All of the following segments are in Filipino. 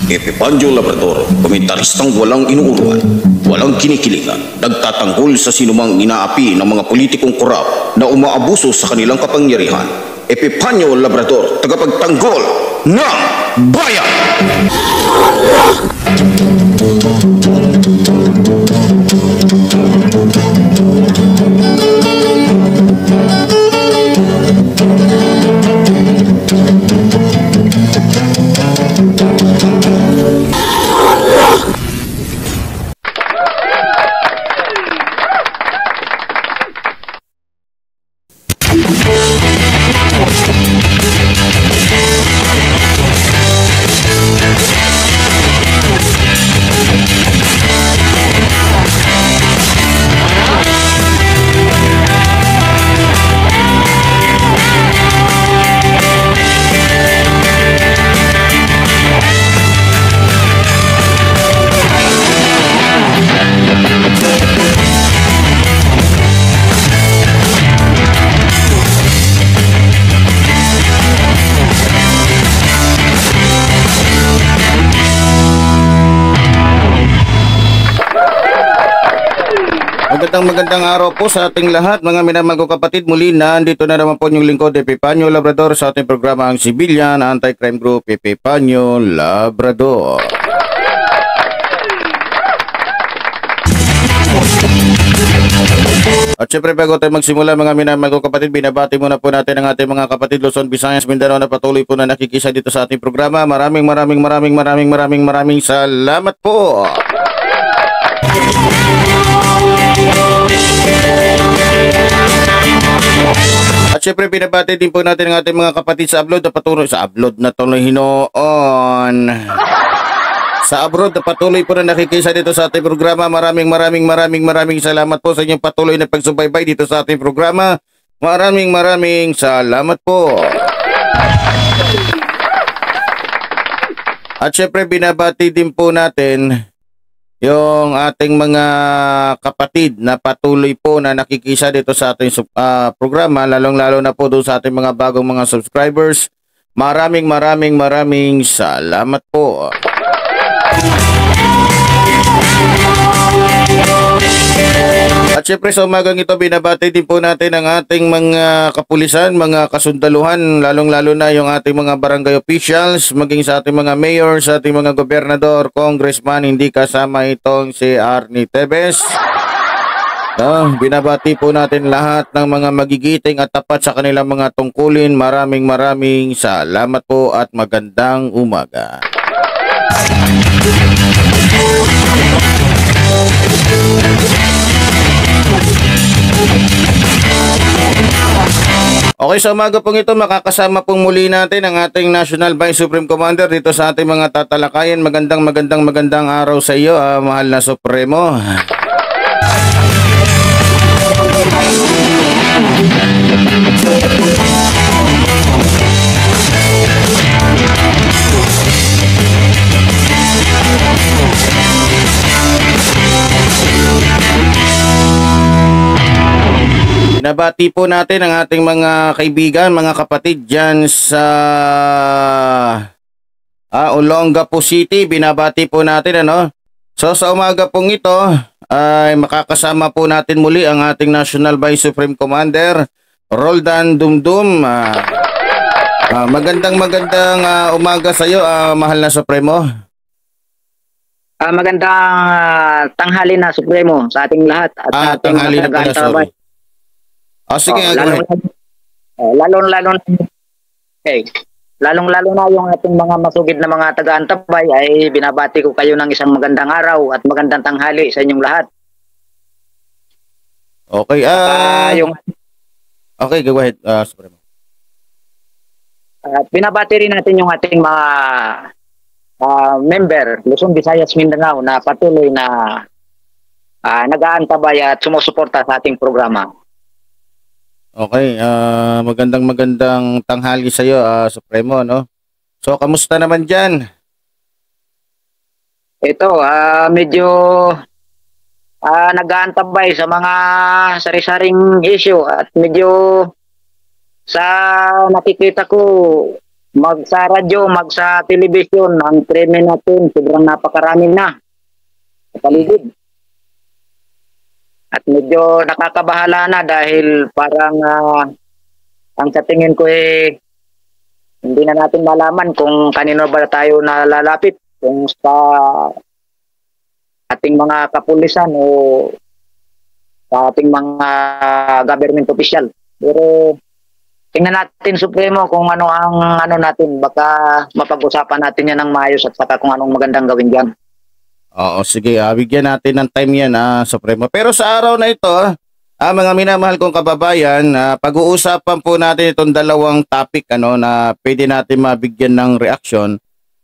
Epipanyo Labrador, komentaristang walang inuurwan, walang kinikilingan, nagtatanggol sa sinumang inaapi ng mga politikong korap na umaabuso sa kanilang kapangyarihan. Epipanyo Labrador, tagapagtanggol ng bayan! Magandang araw po sa ating lahat mga minamahal kong kapatid. Muli nandito na naman po yung lingkod Epipanyo Labrador sa ating programa ang Civilian Anti-Crime Group Epipanyo Labrador. At syempre bago tayo magsimula mga minamahal kong kapatid, binabati muna po natin ang ating mga kapatid Luzon, Visayas, Mindanao na patuloy po na nakikisa dito sa ating programa. Maraming salamat po. At syempre pinabati din po natin ang ating mga kapatid sa abroad na patuloy sa abroad na patuloy po na nakikisa dito sa ating programa. Maraming salamat po sa inyong patuloy na pagsubaybay dito sa ating programa. Maraming salamat po. At syempre binabati din po natin yung ating mga kapatid na patuloy po na nakikisa dito sa ating programa, lalong-lalo na po doon sa ating mga bagong mga subscribers. Maraming salamat po. At syempre sa umagang ito binabati din po natin ang ating mga kapulisan, mga kasundaluhan, lalong-lalo na yung ating mga barangay officials, maging sa ating mga mayor, sa ating mga gobernador, congressman, hindi kasama itong si Arnie Tevez. Binabati po natin lahat ng mga magigiting at tapat sa kanilang mga tungkulin. Maraming salamat po at magandang umaga. Okay, sa umaga pong ito makakasama pong muli natin ang ating National Vice Supreme Commander dito sa ating mga tatalakayan. Magandang araw sa iyo, mahal na Supremo. Nabati po natin ang ating mga kaibigan, mga kapatid dyan sa Olongapo City. Binabati po natin So sa umaga pong ito ay makakasama po natin muli ang ating National Vice Supreme Commander Roldan Dumdum. Magandang umaga sa iyo, mahal na Supremo. Magandang tanghali na Supremo sa ating lahat at sa ating tanghali na pala, sorry. Sige, lalong-lalo na yung ating mga masugid na mga taga-antabay ay binabati ko kayo ng isang magandang araw at magandang tanghali sa inyong lahat. Okay, okay, go ahead, Supremo. Binabati rin natin yung ating mga member, Luzon, Visayas, Mindanao na patuloy na nag-aantabay at sumusuporta sa ating programa. Okay, magandang tanghali sa iyo, Supremo, no? So, kamusta naman diyan? Ito, medyo nag-aantabay sa mga sari-saring issue at medyo sa nakikita ko mag sa radyo, mag sa television, ang krimen natin, sobrang napakarami na sa paligid. At medyo nakakabahala na dahil parang ang sa tingin ko hindi na natin malaman kung kanino ba tayo nalalapit, kung sa ating mga kapulisan o sa ating mga government official. Pero tingnan natin Supremo kung ano ang natin, baka mapag-usapan natin yan ng maayos at saka kung anong magandang gawin dyan. Oo, sige, bigyan natin ng time yan, Supremo. Pero sa araw na ito, mga minamahal kong kababayan, pag-uusapan po natin itong dalawang topic na pwede natin mabigyan ng reaksyon.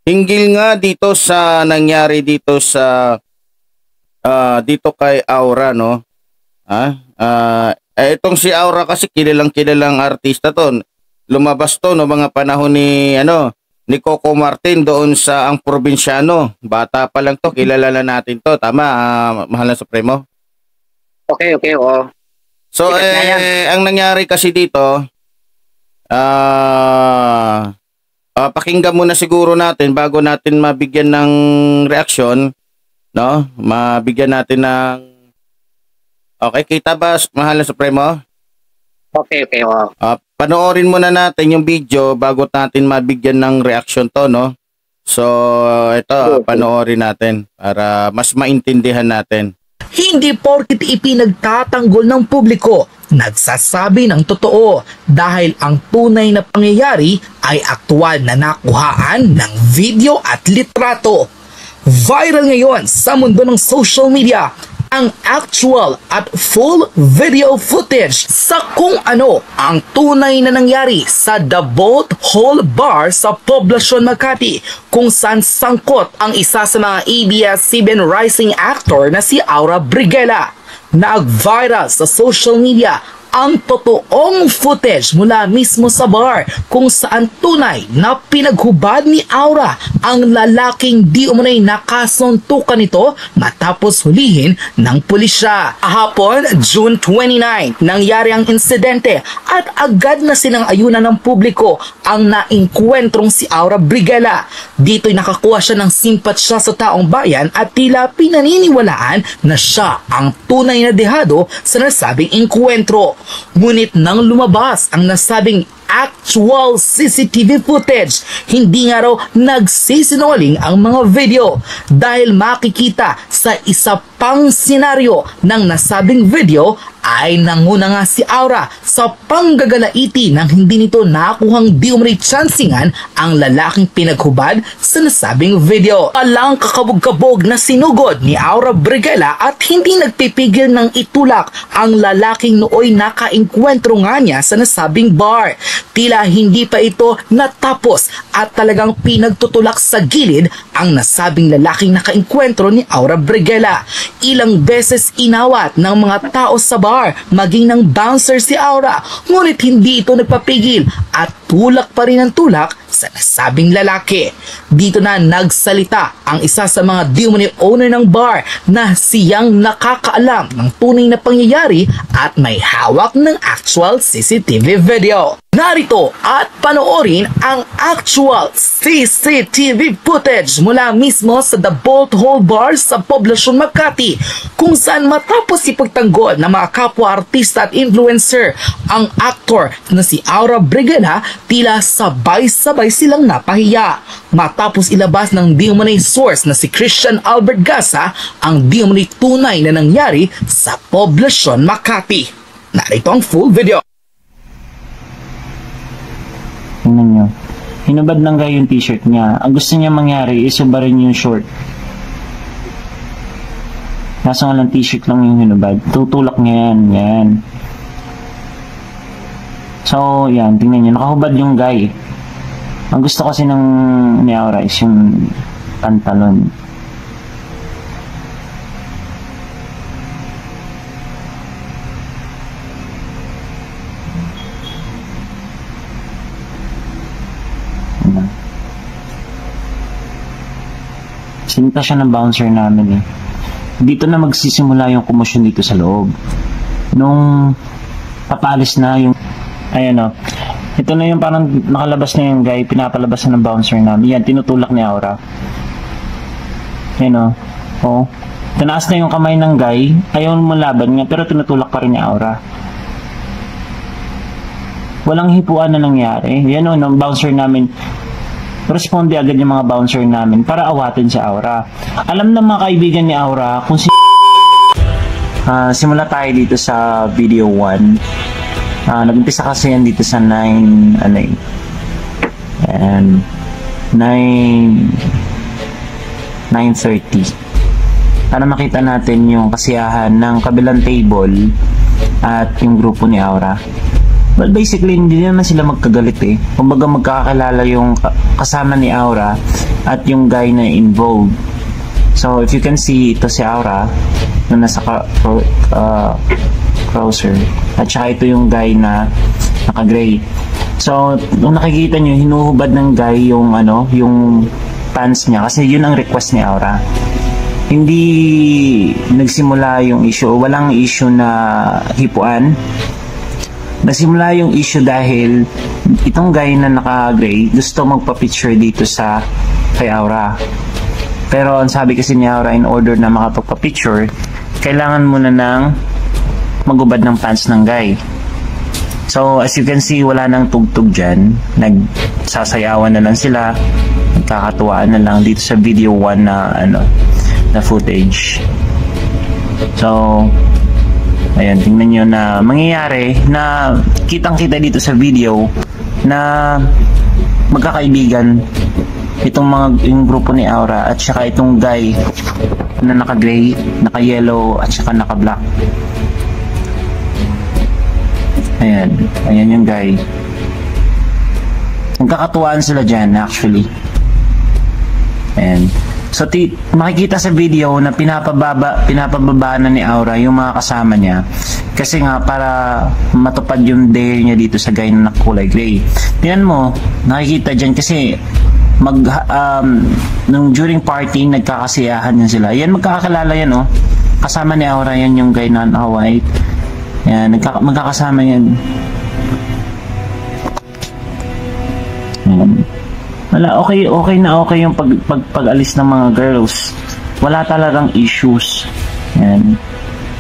Hinggil nga dito sa nangyari dito sa dito kay Aura, no? Itong si Aura kasi kilalang artista to. Lumabas to no mga panahon ni Coco Martin doon sa Ang Probinsyano. Bata pa lang to, kilala na natin to. Tama, mahal na Supremo? Okay, oo. So, ang nangyari kasi dito, pakinggan muna siguro natin bago natin mabigyan ng reaksyon, no? Mabigyan natin ng... Okay, kita ba, mahal na Supremo? Okay, oo. Panoorin muna natin yung video bago natin mabigyan ng reaksyon to, no? So, ito, panoorin natin para mas maintindihan natin. Hindi porkit ipinagtatanggol ng publiko, nagsasabi ng totoo dahil ang tunay na pangyayari ay aktwal na nakuhaan ng video at litrato. Viral ngayon sa mundo ng social media ang actual at full video footage sa kung ano ang tunay na nangyari sa The Boat Hall Bar sa Poblacion, Makati, kung saan sangkot ang isa sa mga ABS-CBN rising actor na si Aura Briguela. Nag-viral sa social media ang totoong footage mula mismo sa bar kung saan tunay na pinaghubad ni Aura ang lalaking di umunay nakasuntukan nito matapos hulihin ng pulisya. Kahapon, June 29, nangyari ang insidente at agad na sinang-ayunan ng publiko ang naingkwentrong si Aura Briguela. Dito'y nakakuha siya ng simpatsya sa taong bayan at tila pinaniniwalaan na siya ang tunay na dehado sa nasabing inkwentro. Ngunit nang lumabas ang nasabing actual CCTV footage, hindi nga raw nagsisinungaling ang mga video dahil makikita sa isa pang senaryo ng nasabing video ay nanguna nga si Aura sa panggagalaiti nang hindi nito nakuhang di umano'y tsansingan ang lalaking pinaghubad sa nasabing video. Alang kakabog-kabog na sinugod ni Aura Briguela at hindi nagpipigil ng itulak ang lalaking nooy nakainkwentro nga niya sa nasabing bar. Tila hindi pa ito natapos at talagang pinagtutulak sa gilid ang nasabing lalaking nakainkwentro ni Aura Briguela. Ilang beses inawat ng mga tao sa bar, maging ng bouncer si Aura, ngunit hindi ito nagpapigil at tulak pa rin ang tulak sa nasabing lalaki. Dito na nagsalita ang isa sa mga di umano'y owner ng bar na siyang nakakaalam ng tunay na pangyayari at may hawak ng actual CCTV video. Narito at panoorin ang actual CCTV footage mula mismo sa The Boat Hall Bar sa Poblacion, Makati, kung saan matapos ipagtanggol ng mga kapwa-artista at influencer ang aktor na si Aura Briguela, tila sabay-sabay silang napahiya. Matapos ilabas ng di umano'y source na si Christian Albert Gasa ang di umano'y tunay na nangyari sa Poblacion, Makati. Narito ang full video. Tingnan nyo. Hinubad lang kayo yung t-shirt niya. Ang gusto niya mangyari, isubarin yung short. Nasa nga lang t-shirt lang yung hinubad. Tutulak niya yan. Yan. So, yan. Tingnan nyo. Nakahubad yung guy. Ang gusto kasi ng ni Aura is yung pantalon. Sinita siya ng bouncer namin eh. Dito na magsisimula yung komosyon dito sa loob. Nung papalis na yung ayan o, Ito na yung parang nakalabas na yung guy, pinapalabas na ng bouncer namin. Yan, tinutulak ni Aura. Yan o. Oh. Tinaas na yung kamay ng guy. Ayaw mo laban nga, pero tinutulak pa rin ni Aura. Walang hipuan na nangyari. Yan o, ng bouncer namin. Responde agad yung mga bouncer namin para awatin si Aura. Alam na mga kaibigan ni Aura kung simula tayo dito sa video 1. Nag-umpisa kasi yan dito sa 9 ano eh, and 9:30 para makita natin yung kasiyahan ng kabilang table at yung grupo ni Aura. Well, basically hindi naman sila magkagalit eh. Kumbaga magkakakilala yung kasama ni Aura at yung guy na involved. So if you can see, ito si Aura na nasa crosser at saka ito yung guy na naka-gray. So nung nakikita nyo, hinuhubad ng guy yung ano, yung pants niya kasi yun ang request ni Aura. Hindi nagsimula yung issue, walang issue na hipuan. Nagsimula yung issue dahil itong guy na naka-gray gusto magpa-picture dito sa kay Aura. Pero ang sabi kasi ni Aura, in order na makapagpa-picture, kailangan muna ng magubad ng pants ng guy. So as you can see, wala nang tugtog dyan. Nagsasayawan na lang sila, nagkakatuwaan na lang dito sa video 1 na ano, na footage. So ayan, tingnan nyo na mangyayari na kitang-kita dito sa video na magkakaibigan itong yung grupo ni Aura at saka itong guy na naka-gray, naka-yellow at saka naka-black. Ayan, ayan yung guy. Nagkakatuwaan sila dyan actually. Ayan. So makikita sa video na pinapababa na ni Aura yung mga kasama niya kasi nga para matupad yung dare niya dito sa guy na kulay gray. Tingnan mo, nakikita dyan kasi nung during party nagkakasiyahan yan sila. Yan, magkakakilala yan oh. Kasama ni Aura yan yung guy na white. Yan, magkakasama yan. Yan. Wala, okay yung pag-alis ng mga girls. Wala talagang issues. Yan.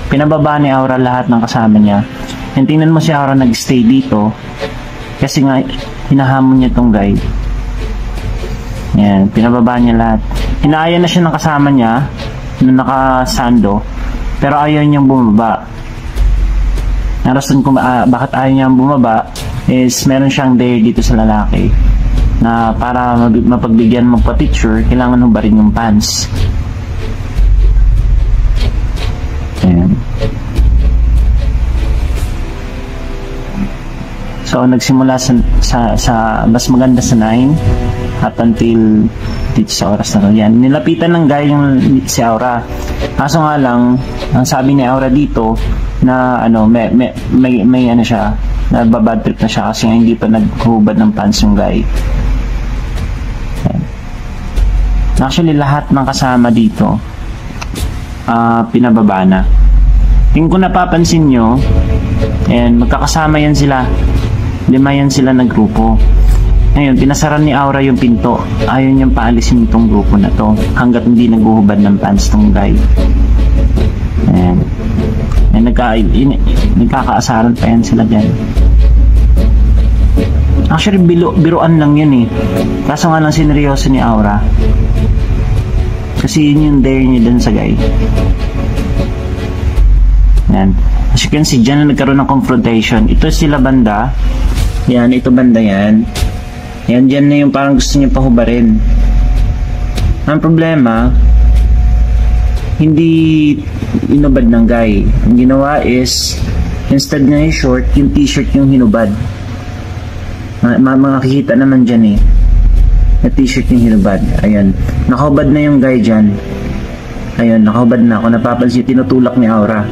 Pinababa ni Aura lahat ng kasama niya. Yan, tingnan mo si Aura nag-stay dito kasi nga hinahamon niya tong guy. Yan, pinababa niya lahat. Inaaya na siya ng kasama niya na naka-sando pero ayaw niyang bumaba. Ang rason kung bakit ayaw niyang bumaba is meron siyang dare dito sa lalaki na para mapagbigyan magpa-picture, kailangan hubarin yung pants. Ayan. So nagsimula sa mas maganda sa 9 up until dito sa oras na to. Yan, nilapitan ng guy yung si Aura. Kaso nga lang, ang sabi ni Aura dito na ano, may ano siya, nababad trip na siya kasi nga hindi pa naghubad ng pants yung guy. Actually lahat ng kasama dito pinababa na. Yung kung napapansin nyo, ayan, magkakasama yan sila, 5 yan sila na grupo. Ngayon, pinasaran ni Aura yung pinto. Ayaw niyang paalisin itong grupo na to hanggat hindi naghuhubad ng pants tong guy. Ayan. Nagkakaasaran pa yan sila dyan. Actually, biruan lang yun eh. Kaso nga lang sineryoso ni Aura. Kasi yun yung dare niya dun sa guy. Yan. As you can see, dyan na nagkaroon ng confrontation. Ito sila banda. Yan, ito banda yan. Yan, dyan na yung parang gusto niya pahubarin. Ang problema, hindi inubad ng guy. Ang ginawa is, instead na yung short, yung t-shirt yung hinubad. Makikita naman dyan eh. Na t-shirt yung hinubad. Ayan. Nakahubad na yung guy dyan. Ayan, nakahubad na. Kung napapansin, tinutulak ni Aura.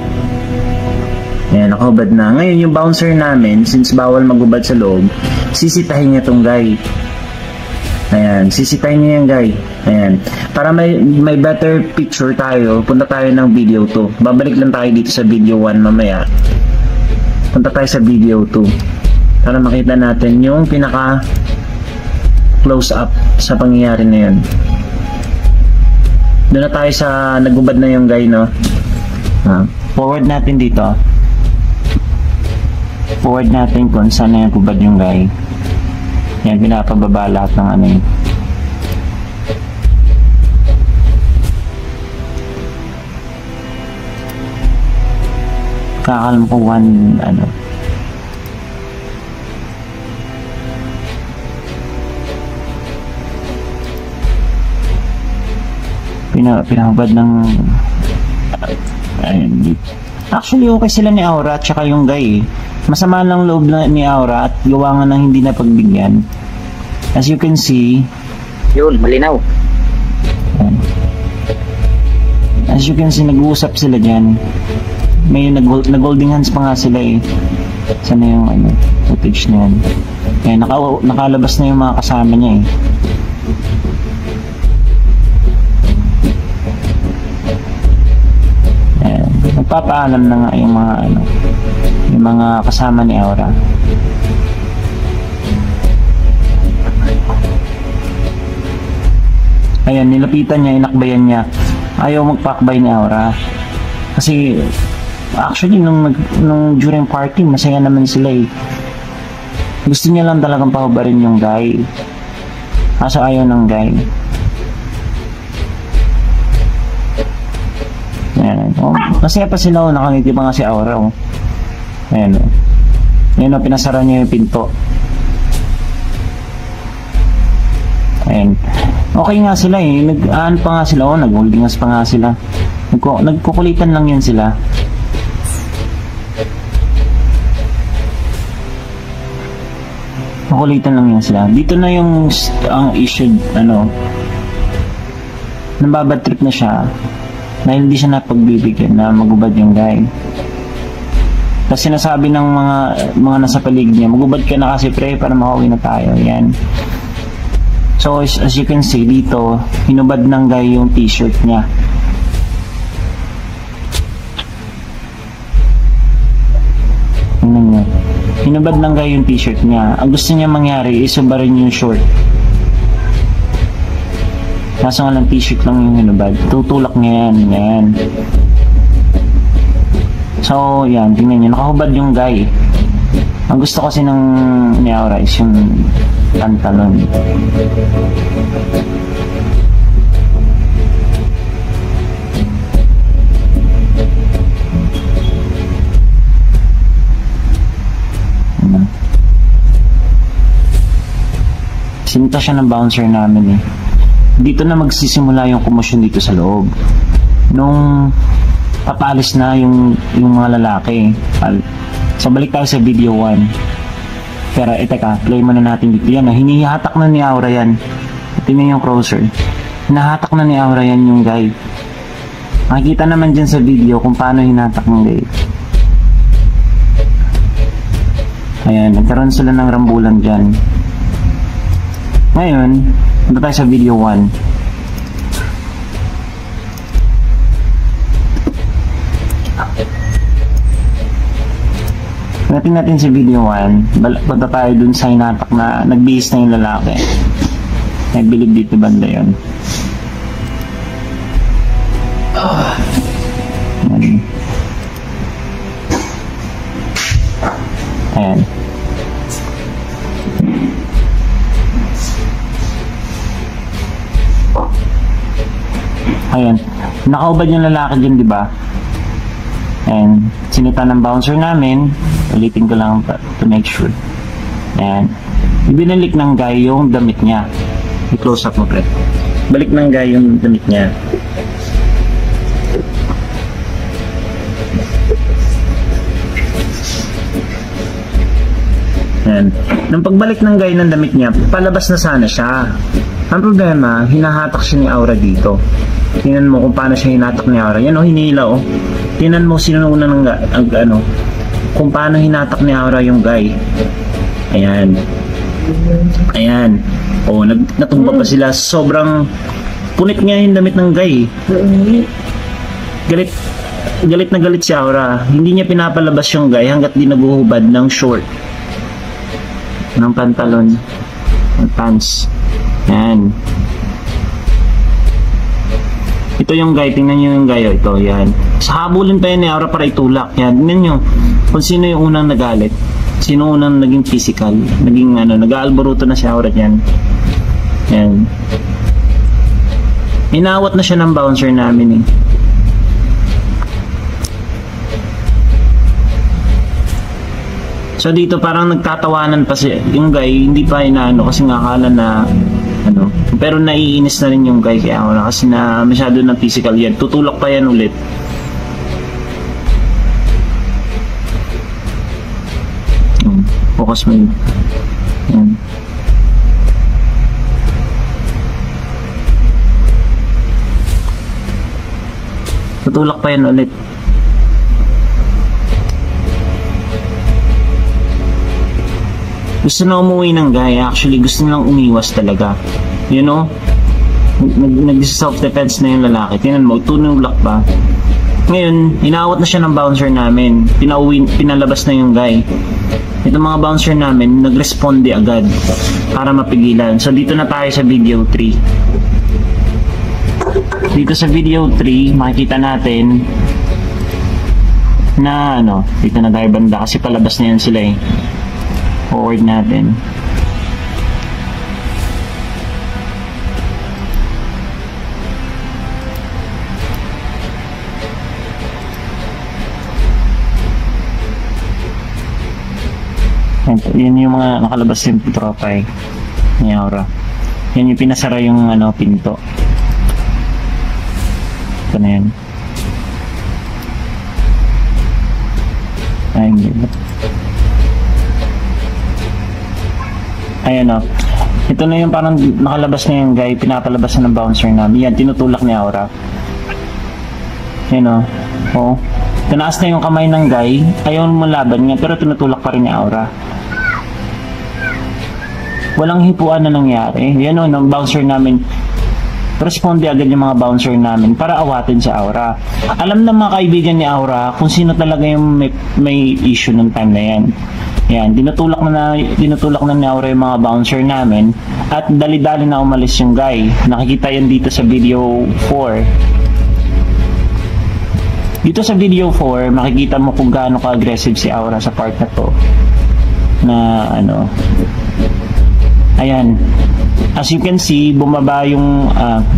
Ayan, nakahubad na. Ngayon, yung bouncer namin, since bawal magubad sa loob, sisitahin niya tong guy. Ayan, sisitahin niya yung guy. Ayan. Para may better picture tayo, punta tayo ng video 2. Babalik lang tayo dito sa video 1 mamaya. Punta tayo sa video 2. para makita natin yung pinaka close up sa pangyayari na yun. Doon na tayo sa nagubad na yung guy, no? Forward natin dito. Forward natin kung saan na nagubad yung guy. Yan, pinapababa lahat ng ano yun. Kakalam ko ano. Pinahubad ng actually okay sila ni Aura at saka yung guy. Masama lang loob ni Aura at gawa nga ng hindi na pagbigyan. As you can see, Yun, malinaw. as you can see, nag-uusap sila dyan. May nag-holding hands pa nga sila eh. Sana yung ano, footage na yan. Kaya nakalabas na yung mga kasama niya eh. Nagpapaalam na nga yung mga ano, yung mga kasama ni Aura. Ayan, nilapitan niya, inakbayan niya. Ayaw magpakbay ni Aura. Kasi actually nung during party masaya naman sila eh. Gusto niya lang talagang pahubarin yung guy. Kaso ayaw ng guy. Ayan. Oh, masaya pa sila, oh, nakangiti pa nga si Aura, oh. Ayan, oh. Ayan, oh, pinasara niya yung pinto. Ayan. Okay nga sila eh. Nag-aan pa nga sila, oh. Nag-holdingas pa nga sila. Nagkukulitan lang yan sila. Kukulitan lang yan sila. Dito na yung ang issue, ano, nababad trip na siya dahil hindi siya napagbibigyan na magubad yung guy. Tapos sinasabi ng mga nasa paligid niya, magubad ka na kasi pre para makauwi na tayo. Yan. So as you can see dito, hinubad ng guy yung t-shirt niya. Tingnan niyo. Hinubad ng guy yung t-shirt niya. Ang gusto niya mangyari is subarin yung short. Kaso nga lang t-shirt lang yung hinubad. Tutulak niya yan. Yan. So, yan. Tingnan nyo. Nakahubad yung guy. Ang gusto kasi ng ni Aura is yung pantalon. Sinita siya ng bouncer namin eh. Dito na magsisimula yung komosyon dito sa loob. Nung papalis na yung mga lalaki. So balik tayo sa video 1. Pero teka, play muna natin dito. Yan, hinihatak na ni Aura yan. Tingnan yung crosser. Hinahatak na ni Aura yan yung guy. Makikita naman dyan sa video kung paano hinatak ng guy. Ayan, nagkaroon sila ng rambulan dyan. Ngayon, punta tayo sa video 1. Pagdating natin sa video 1, punta tayo dun sa hinatak na nagbihis na yung lalaki. Nagbilib dito banda yun. Ayan. Ayan. Nakaubad yung lalaki dyan, di ba? And sinita ng bouncer namin. Ulitin ko lang to make sure. Ayan. Ibinalik ng guy yung damit niya. I-close up mo, pre. Balik ng guy yung damit niya. Ayan. Nung pagbalik ng guy ng damit niya, palabas na sana siya. Ang problema, hinahatak siya ni Aura dito. Tingnan mo kung paano siya hinatak ni Aura. Yan o, hinila o. Tingnan mo sino una ng ano, kung paano hinatak ni Aura yung guy. Ayan. Ayan. O, natumba pa sila. Sobrang punit nga yung damit ng guy. Galit na galit si Aura. Hindi niya pinapalabas yung guy hanggat di naguhubad ng short. ng pantalon, ng pants. Yan. Ito yung guy, tingnan nyo yung guy, ito, yan. Sa habulin pa yan ni Aura para itulak. Yan, tingnan nyo kung sino yung unang nagalit. Sino unang naging physical, naging nag-aalboruto na si Aura dyan. Yan. Inawat na siya ng bouncer namin eh. So dito parang nagtatawanan pa yung guy, hindi pa inaano kasi nga akala na pero naiinis na rin yung guy kaya ako na kasi na masyado ng physical yan. Tutulak pa yan ulit. Focus mo yun. Yan. Tutulak pa yan ulit. Gusto na umuwi ng guy, actually gusto nilang umiwas talaga. You know, nag-self-defense na yung lalaki. Tingnan mo, tunulak pa. Ngayon, inaawat na siya ng bouncer namin. Pinalabas na yung guy. Itong mga bouncer namin, nag-responde agad para mapigilan. So dito na tayo sa video 3. Dito sa video 3, makikita natin na dito na tayo banda kasi palabas na yan sila eh. Forward natin. Yun yung mga nakalabas yung tropa eh, ni Aura. Yan yung pinasara yung pinto. Ito na yan. Ay, hindi ba? Ayan o. Ito na yung parang nakalabas na yung guy, pinapalabas na ng bouncer namin. Yan, tinutulak ni Aura. Yan o. Oo. Tinaas na yung kamay ng guy. Ayaw mo laban niya, pero tinutulak pa rin ni Aura. Walang hipuan na nangyari. Yan o, ng bouncer namin. Responde agad yung mga bouncer namin para awatin si Aura. Alam ng mga kaibigan ni Aura kung sino talaga yung may issue ng time na yan. Yan, dinutulak na ni Aura yung mga bouncer namin at dali-dali na umalis yung guy. Nakikita yan dito sa video 4. Dito sa video 4, makikita mo kung gaano ka-aggressive si Aura sa part na to. Na ayan. As you can see, bumaba yung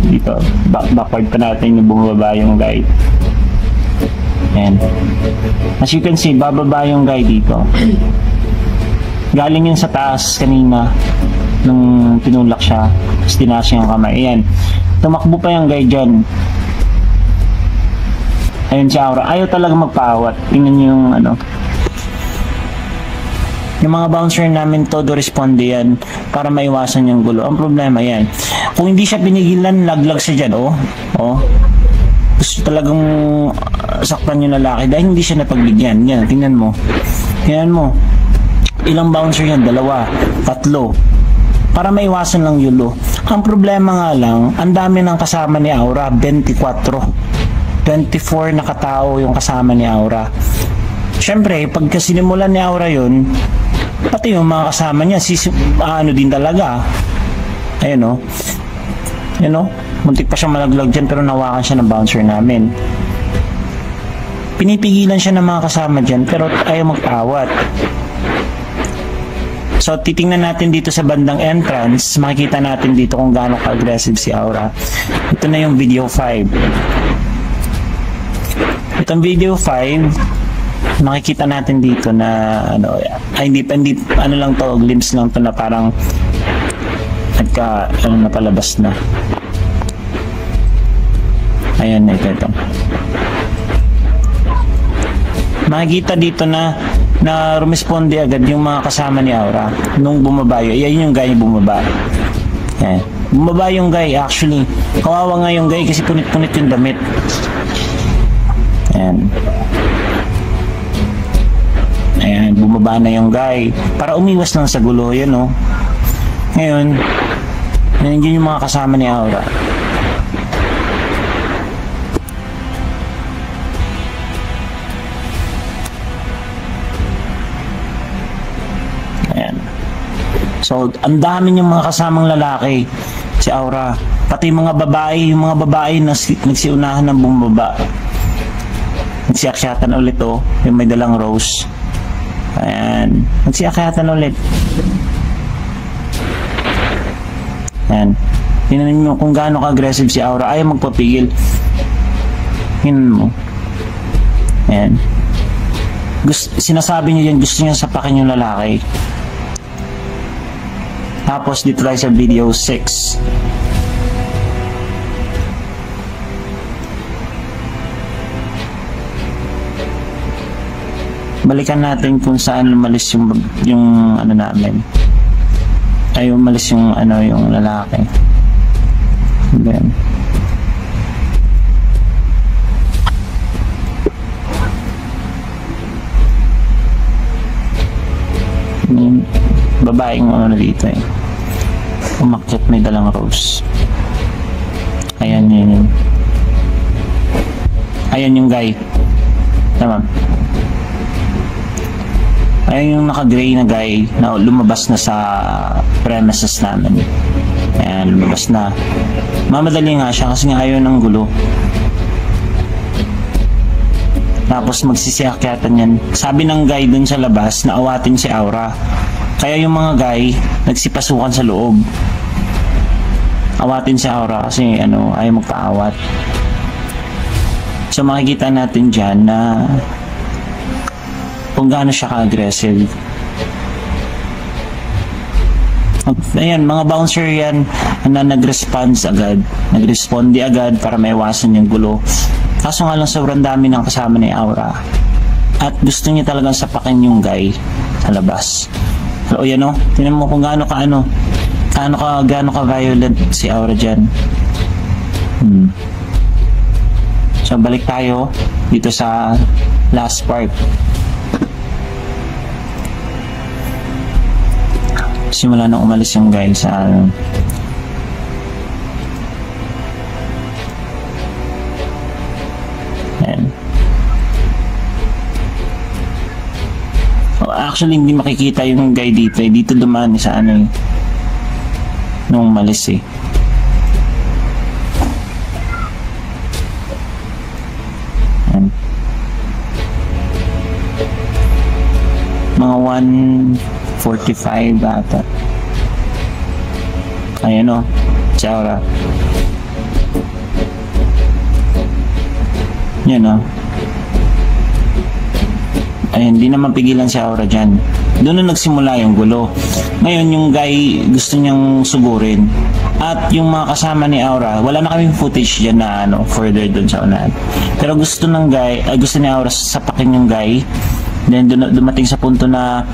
dito, backward pa natin yung bumaba yung guy. Ayan. As you can see, bababa yung guy dito. Galing yun sa taas kanina nung tinulak siya. Tapos tinaas yung kamay. Ayan. Tumakbo pa yung guy dyan. Ayun si Aura. Ayaw talaga magpaawat. Tingnan nyo yung yung mga bouncer namin todo responde yan para maiwasan yung gulo. Ang problema yan, kung hindi siya pinigilan, laglag siya dyan, gusto talagang saktan yung lalaki dahil hindi siya napagbigyan. Yan, tingnan mo. Ilang bouncer yan? 2, 3. Para maiwasan lang yulo. Ang problema nga lang, ang dami ng kasama ni Aura, 24 na katao yung kasama ni Aura. Siyempre, pagka sinimulan ni Aura yun, pati yung mga kasama niya, din talaga. Ayun muntik pa siya malaglag dyan pero nawakan siya ng bouncer namin. Pinipigilan siya ng mga kasama dyan pero ayaw magpaawat. So titingnan natin dito sa bandang entrance, makikita natin dito kung gaano ka-aggressive si Aura. Ito na yung video 5. Itong video 5, makikita natin dito na hindi lang to, glimpse lang to na parang napalabas na. Ayan, ito. Makikita dito na rumisponde agad yung mga kasama ni Aura nung bumaba yun. Yan yung guy bumaba. Ayan. Bumaba yung guy actually. Kawawa nga yung guy kasi punit-punit yung damit. Ayan, bumaba na yung guy para umiwas lang sa gulo. Yan Ngayon, yun yung mga kasama ni Aura. Ayan. So, ang dami niyang mga kasamang lalaki, si Aura. Pati yung mga babae na nagsiunahan ng bumaba. Nagsiakyatan ulit yung may dalang rose. Ayan, nagsiakyatan ulit. Ayan. Tingnan mo kung gaano ka-aggressive si Aura. Ayaw magpapigil. Tingnan mo. Ayan. Sinasabi niya yan, gusto niya sapakin yung lalaki. Tapos dito tayo sa video 6. Balikan natin kung saan umalis yung ano namin. Ay umalis yung yung lalaki. Then babaeng dito umakyat, may dalang rose. Ayan yun. Ayan yung guy. Tama. Ayan yung naka-gray na guy na lumabas na sa premises namin. Ayan, lumabas na. Mamadali nga siya kasi nga ayaw ng gulo. Tapos magsisiakyatan yan. Sabi ng guy dun sa labas na awatin si Aura. Kaya yung mga guy nagsipasukan sa loob. Awatin si Aura kasi ayaw magpaawat. So makikita natin dyan na kung gaano siya ka-aggressive. Ayan, mga bouncer yan na nag-responde agad para maiwasan yung gulo. Kaso nga lang sobrang dami ng kasama ni Aura at gusto niya talagang sapakin yung guy sa labas. So yan tingnan mo kung gaano ka violent si Aura dyan. So balik tayo dito sa last part. Simula nang umalis yung guy sa actually hindi makikita yung guy dito dito dumaan sa nung umalis mga 1:45 ata. Ayan si Aura. Yan ayun, hindi naman pigilan si Aura dyan. Doon na nagsimula yung gulo. Ngayon yung guy gusto niyang sugurin. At yung mga kasama ni Aura, wala na kaming footage dyan na further doon sa unahan. Pero gusto ni Aura sapakin yung guy. Then dumating sa punto na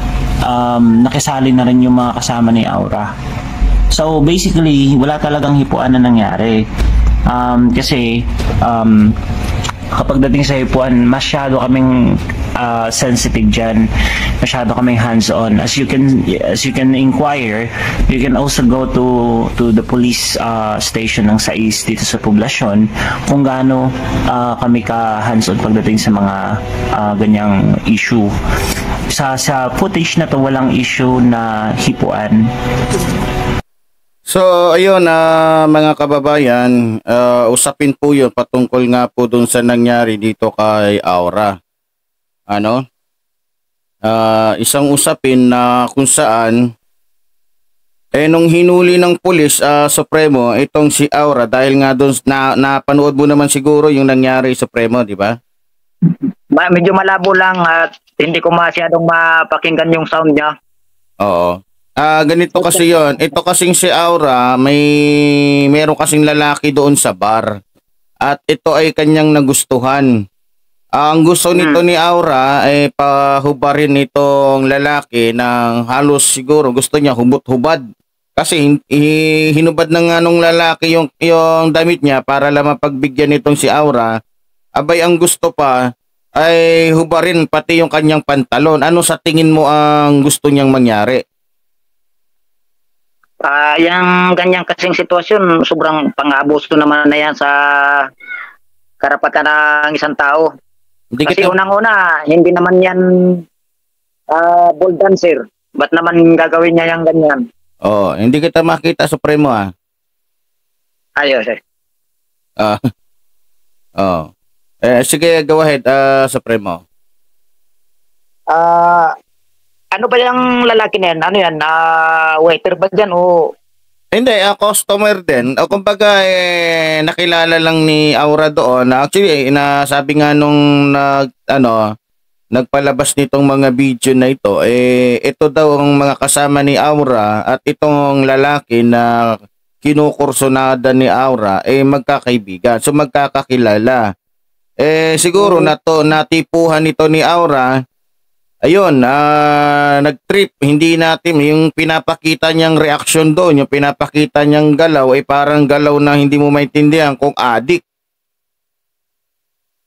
nakisali na rin yung mga kasama ni Aura. So basically, wala talagang hipuan na nangyari. Kasi kapag dating sa hipuan, masyado kaming sensitive dyan, masyado kaming hands-on. As you can inquire, you can also go to the police station ng SAIS dito sa poblasyon kung gaano kami ka hands-on pagdating sa mga ganyang issue. Sa footage na to, walang issue na hipuan. So ayun mga kababayan, usapin po yun patungkol nga po dun sa nangyari dito kay Aura. Isang usapin na kung saan nung hinuli ng pulis Supremo itong si Aura dahil nga doon napanood mo naman siguro yung nangyari Supremo, di ba? Medyo malabo lang at hindi ko masyadong mapakinggan yung sound niya. Oo. Ganito kasi yon. Ito kasing si Aura, meron kasing lalaki doon sa bar. At ito ay kanyang nagustuhan. Ang gusto nito ni Aura ay pahubarin nitong lalaki ng halos siguro gusto niya hubot-hubad. Kasi hinubad na nga nung lalaki yung damit niya para lang mapagbigyan nitong si Aura. Abay ang gusto pa ay hubarin pati yung kanyang pantalon. Ano sa tingin mo ang gusto niyang mangyari? Yung ganyang kasing sitwasyon, sobrang pang-abuso naman na yan sa karapatan ng isang tao. Kasi unang-una, hindi naman yan ball dancer. Ba't naman gagawin niya yung ganyan? Oh, hindi kita makita, Supremo, ah. Ayos eh. Ah, oh. Sige, go ahead, Supremo. Ano ba yung lalaki na yan? Ano yan? Waiter ba dyan o... Hindi, customer din. O kumbaga, nakilala lang ni Aura doon. Actually, sabi nga nung nagpalabas nitong mga video na ito, ito daw ang mga kasama ni Aura at itong lalaki na kinukursonada ni Aura, magkakaibigan. So, magkakakilala. Siguro natipuhan nito ni Aura. Ayun, nag-trip, hindi natin, yung pinapakita niyang reaction doon, yung pinapakita niyang galaw, parang galaw na hindi mo maintindihan kung adik.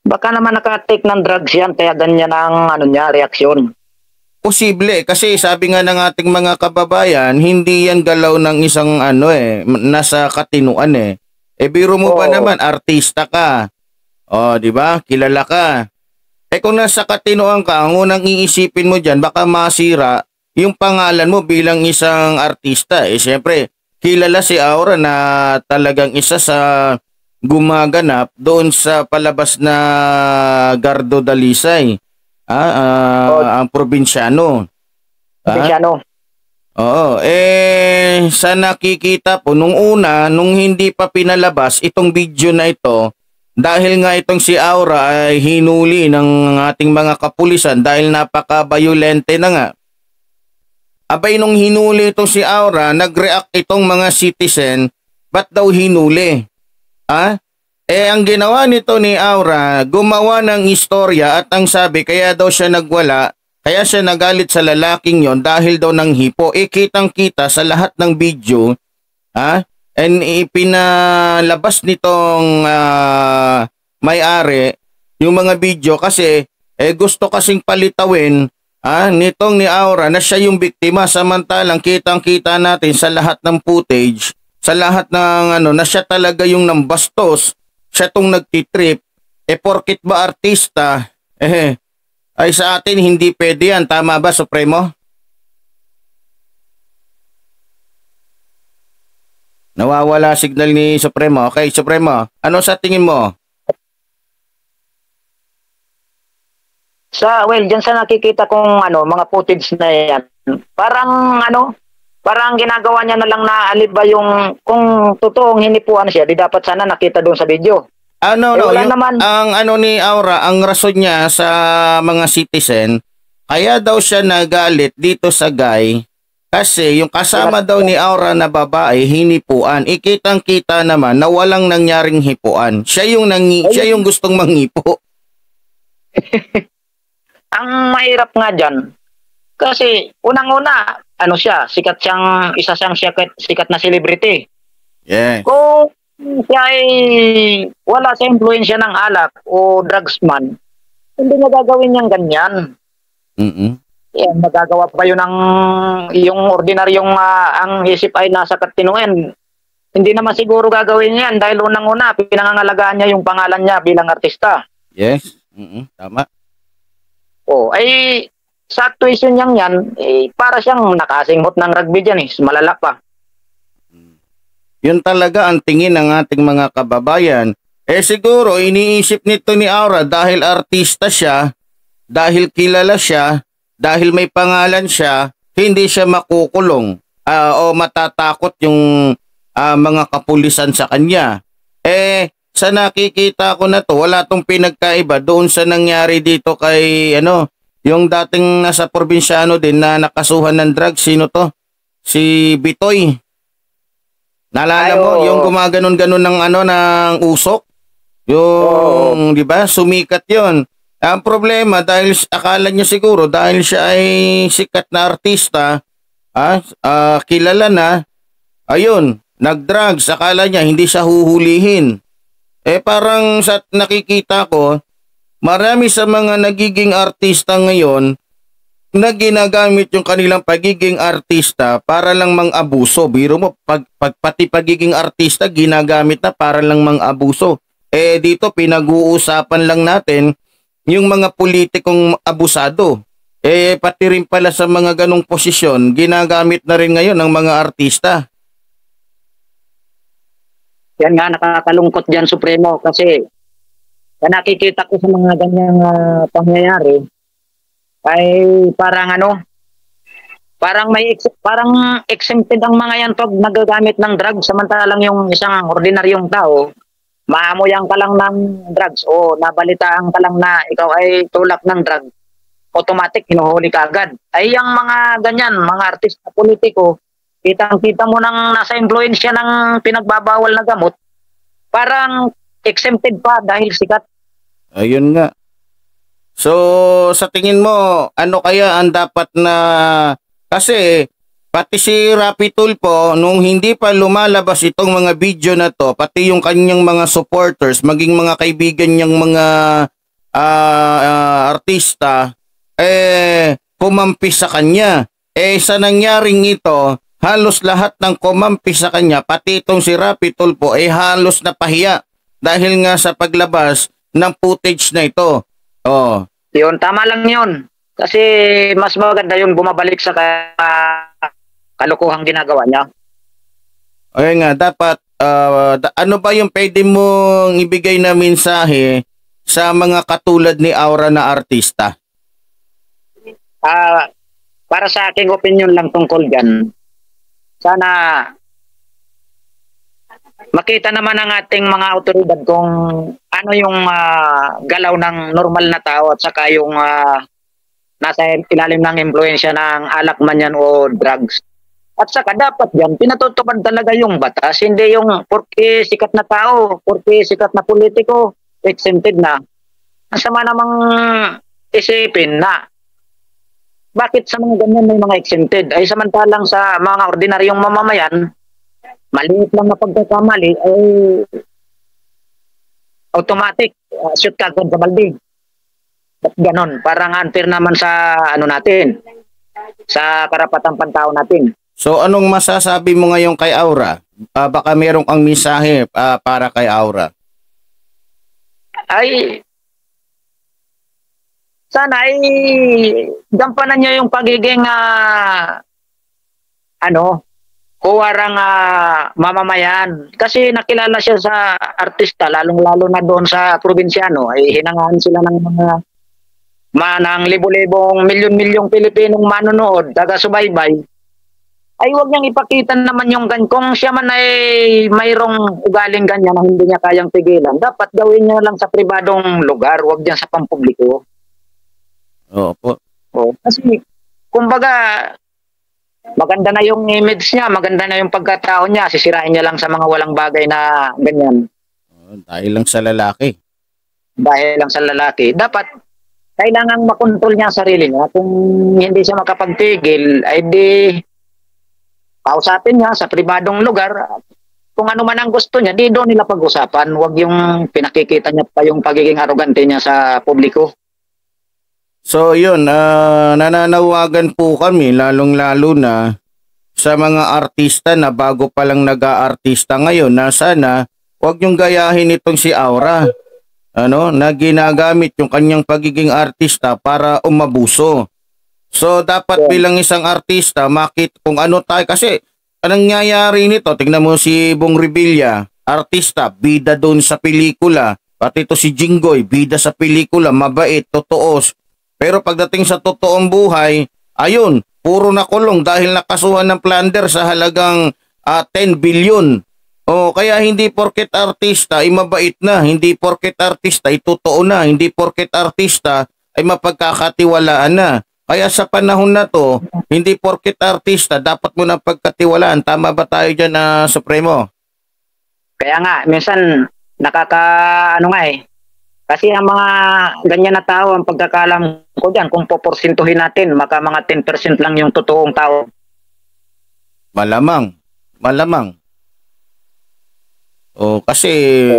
Baka naman nakatake ng drugs yan, kaya ganyan ang reaksyon. Posible, kasi sabi nga ng ating mga kababayan, hindi yan galaw ng isang nasa katinuan . Biro mo ba naman, artista ka. Di ba? Kilala ka. Kung nasa katinuan ka, ang unang iisipin mo dyan, baka masira yung pangalan mo bilang isang artista. Siyempre, kilala si Aura na talagang isa sa gumaganap doon sa palabas na Gardo Dalisay. Ang probinsyano. Probinsyano. Oo. Sa nakikita po, nung hindi pa pinalabas itong video na ito, dahil nga itong si Aura ay hinuli ng ating mga kapulisan dahil napaka-violente na nga. Abay, nung hinuli itong si Aura, nag-react itong mga citizen, ba't daw hinuli? Ang ginawa nito ni Aura, gumawa ng istorya at ang sabi, kaya daw siya nagwala, kaya siya nagalit sa lalaking yon dahil daw ng hipo. Kitang-kita sa lahat ng video, and ipinalabas nitong may-ari yung mga video kasi gusto kasing palitawin nitong ni Aura na siya yung biktima, samantalang kitang-kita natin sa lahat ng footage, sa lahat ng na siya talaga yung nambastos, siya tong nagtitrip. Porkit ba artista, ay sa atin hindi pwede yan. Tama ba, Supremo? Nawawala signal ni Supremo. Okay, Supremo, ano sa tingin mo? Diyan sa nakikita kong mga footage na yan, parang ginagawa niya na lang na aliba yung kung totoong hinipuan siya, di dapat sana nakita doon sa video. Wala naman. Ang ni Aura, ang rason niya sa mga citizen, kaya daw siya nagalit dito sa guy, kasi yung kasama daw ni Aura na babae, hinipuan. Ikitang-kita naman na walang nangyaring hipuan. Siya yung gustong manghipo. Ang mahirap nga dyan, kasi unang-una, isa siyang sikat na celebrity. Yeah. Kung siya ay wala sa influensya ng alak o drugsman, hindi niya gagawin niyang ganyan. Magagawa pa yun yung ordinaryong ang isip ay nasa katinuan. Hindi naman siguro gagawin yan dahil unang-una, pinangangalagaan niya yung pangalan niya bilang artista. Yes, tama. Sa actuation niyang yan, para siyang nakasinghot ng rugby dyan, malala pa. Yun talaga ang tingin ng ating mga kababayan. Siguro, iniisip nito ni Aura dahil artista siya, dahil kilala siya, dahil may pangalan siya, hindi siya makukulong o matatakot yung mga kapulisan sa kanya. Sa nakikita ko na to, wala tong pinagkaiba doon sa nangyari dito kay yung dating nasa probinsyano din na nakasuhan ng drugs. Sino to? Si Bitoy. Naalala mo yung gumaganon-ganon ng usok? Yung, di ba? Sumikat 'yon. Ang problema, dahil akala niya siguro dahil siya ay sikat na artista, kilala na, ayun, nag-drugs, akala niya hindi siya huhulihin. Parang sa nakikita ko, marami sa mga nagiging artista ngayon na ginagamit yung kanilang pagiging artista para lang mang-abuso. Biro mo, pati pagiging artista ginagamit na para lang mang-abuso. Dito pinag-uusapan lang natin yung mga politikong abusado. Pati rin pala sa mga ganong posisyon, ginagamit na rin ngayon ng mga artista. Yan nga, nakakalungkot dyan, Supremo, kasi nakikita ko sa mga ganyang pangyayari, ay parang parang exempted ang mga yan pag nagagamit ng drugs, samantalang yung isang ordinaryong tao, maamoyan ka lang ng drugs o nabalitaan ka lang na ikaw ay tulak ng drug, automatic hinuhuli ka agad. Ay yung mga ganyan, mga artista politiko, kitang-kita mo nang nasa impluensya ng pinagbabawal na gamot, parang exempted pa dahil sikat. Ayun nga. So, sa tingin mo, ano kaya ang dapat na... Kasi, pati si Rapi Tulfo, nung hindi pa lumalabas itong mga video na to, pati yung kanyang mga supporters, maging mga kaibigan niyang mga artista, kumampi sa kanya. Sa nangyaring ito, halos lahat ng kumampi sa kanya, pati itong si Rapi Tulfo, halos napahiya dahil nga sa paglabas ng footage na ito. Oh. Yun, tama lang yun. Kasi mas maganda yun bumabalik sa kalukuhang ginagawa niya. Okay nga, dapat, ano ba yung pwede mong ibigay na mensahe sa mga katulad ni Aura na artista? Para sa aking opinion lang tungkol dyan, sana makita naman ng ating mga autoridad kung ano yung galaw ng normal na tao at saka yung nasa ilalim ng impluensya ng alak man yan o drugs. At saka dapat yan, pinatutupad talaga yung batas, hindi yung porque sikat na tao, porque sikat na politiko, exempted na. Ang sama namang isipin na bakit sa mga ganyan may mga exempted? Ay samantalang sa mga ordinaryong mamamayan, maliit lang na pagkakamali ay automatic shoot ka agad sa balde. At ganon, parang unfair naman sa natin, sa karapatang pantao natin. So anong masasabi mo ngayon kay Aura? Baka merong ang mensahe para kay Aura. Ay sana ay gampanan niya yung pagiging kuwarang mamamayan. Kasi nakilala siya sa artista, lalong-lalo na doon sa probinsyano, ay hinangaan sila ng mga manang libo-libong, milyon-milyong Pilipinong manonood, taga-subaybay. Ay huwag niyang ipakita naman yung ganyan. Kung siya man ay mayroong ugaling ganyan na hindi niya kayang pigilan, dapat gawin niya lang sa pribadong lugar, huwag diyan sa pampubliko. Opo. Kasi, kumbaga, maganda na yung image niya, maganda na yung pagkatao niya, sisirain niya lang sa mga walang bagay na ganyan. Dahil lang sa lalaki. Dahil lang sa lalaki. Dapat, kailangan makontrol niya ang sarili niya. Kung hindi siya makapagpigil, ay di kausapin niya sa pribadong lugar. Kung ano man ang gusto niya, di doon nila pag-usapan. Huwag yung pinakikita niya pa yung pagiging arrogante niya sa publiko. So yun, nananawagan po kami lalong-lalo na sa mga artista na bago pa lang nag-aartista ngayon na sana huwag niyong gayahin itong si Aura. Na ginagamit yung kanyang pagiging artista para umabuso. So dapat bilang isang artista, makit kung ano tayo, kasi anong nangyayari nito, tingnan mo si Bong Revilla, artista, bida doon sa pelikula, pati ito si Jinggoy, bida sa pelikula, mabait, totoo. Pero pagdating sa totoong buhay, ayun, puro nakulong dahil nakasuhan ng plunder sa halagang 10 billion. Kaya hindi porket artista ay mabait na, hindi porket artista ay totoo na, hindi porket artista ay mapagkakatiwalaan na. Kaya sa panahon na to, hindi porket artista, dapat mo na pagkatiwalaan. Tama ba tayo dyan, Supremo? Kaya nga, minsan kasi ang mga ganyan na tao, ang pagkakalam ko dyan, kung poporsintuhin natin, maka mga 10% lang yung totoong tao. Malamang. Kasi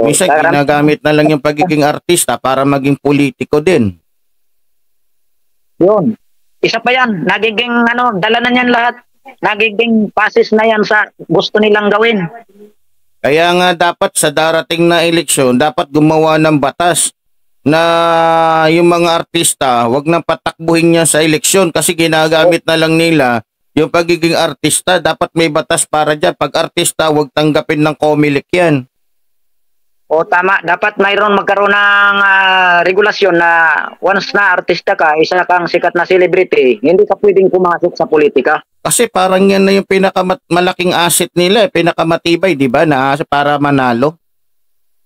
minsan ginagamit na lang yung pagiging artista para maging politiko din. Yun. Isa pa yan, nagiging dala na yan lahat. Nagiging pasis na yan sa gusto nilang gawin. Kaya nga dapat sa darating na eleksyon, dapat gumawa ng batas na yung mga artista, wag nang patakbuhin niya sa eleksyon kasi ginagamit na lang nila yung pagiging artista. Dapat may batas para dyan. Pag artista, wag tanggapin ng COMELEC yan. O tama, dapat mayroon magkaroon ng regulasyon na once na artista ka, isa kang sikat na celebrity, hindi ka pwedeng pumasok sa politika. Kasi parang yan na yung pinakamalaking asset nila, pinakamatibay, di ba, na para manalo.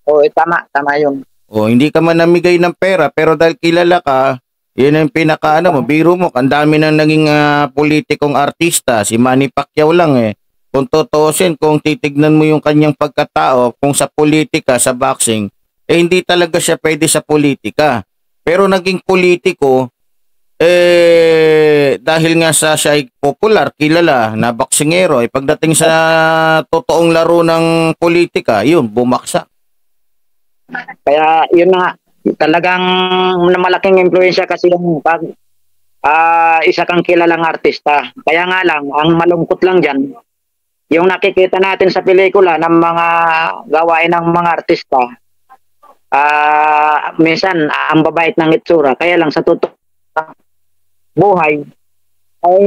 O tama yun. O hindi ka man namigay ng pera, pero dahil kilala ka, yun yung mo, biro mo, ang dami nang naging politikong artista, si Manny Pacquiao lang eh. Kung tutuusin, kung titignan mo yung kanyang pagkatao, kung sa politika, sa boxing, hindi talaga siya pwede sa politika. Pero naging politiko, dahil nga siya ay popular, kilala, na boksingero, pagdating sa totoong laro ng politika, yun, bumaksak. Kaya yun nga, talagang malaking impluensya kasi yung pag isa kang kilalang artista. Kaya nga lang, ang malungkot lang dyan, yung nakikita natin sa pelikula ng mga gawain ng mga artista, minsan ang babait ng itsura. Kaya lang sa totoo buhay, ay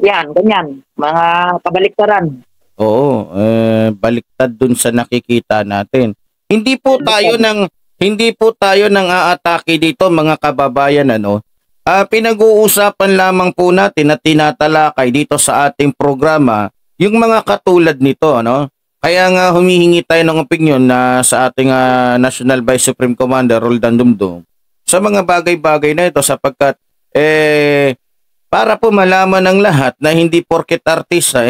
yan, ganyan, mga kabaliktaran. Oo, baliktad dun sa nakikita natin. Hindi po tayo nang aatake dito mga kababayan, ano. Pinag-uusapan lamang po natin at tinatalakay dito sa ating programa yung mga katulad nito, ano? Kaya nga humihingi tayo ng opinion na sa ating National Vice Supreme Commander Roldan Dumdum sa mga bagay-bagay na ito sapagkat para po malaman ng lahat na hindi porket artista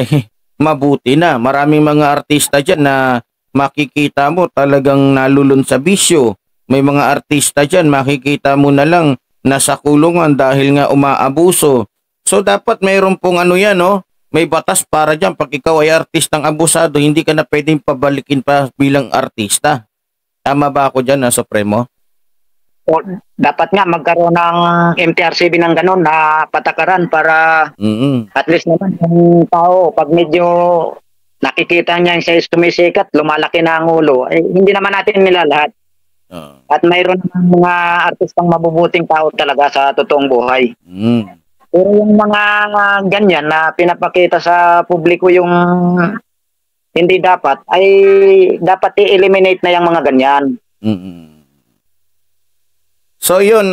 mabuti na. Maraming mga artista dyan na makikita mo talagang nalulun sa bisyo. May mga artista dyan makikita mo na lang nasa kulungan dahil nga umaabuso. So dapat mayroon pong ano yan, no? May batas para dyan. Pag ikaw ay artistang abusado, hindi ka na pwedeng pabalikin pa bilang artista. Tama ba ako dyan, Supremo? O, dapat nga magkaroon ng MTRCB ng ganun na patakaran para at least naman yung tao, pag medyo nakikita niya yung siya sumisikat, lumalaki na ang ulo, hindi naman natin nila lahat. At mayroon mga artistang mabubuting tao talaga sa totoong buhay. Pero yung mga ganyan na pinapakita sa publiko yung hindi dapat, ay dapat i-eliminate na yung mga ganyan. So yun,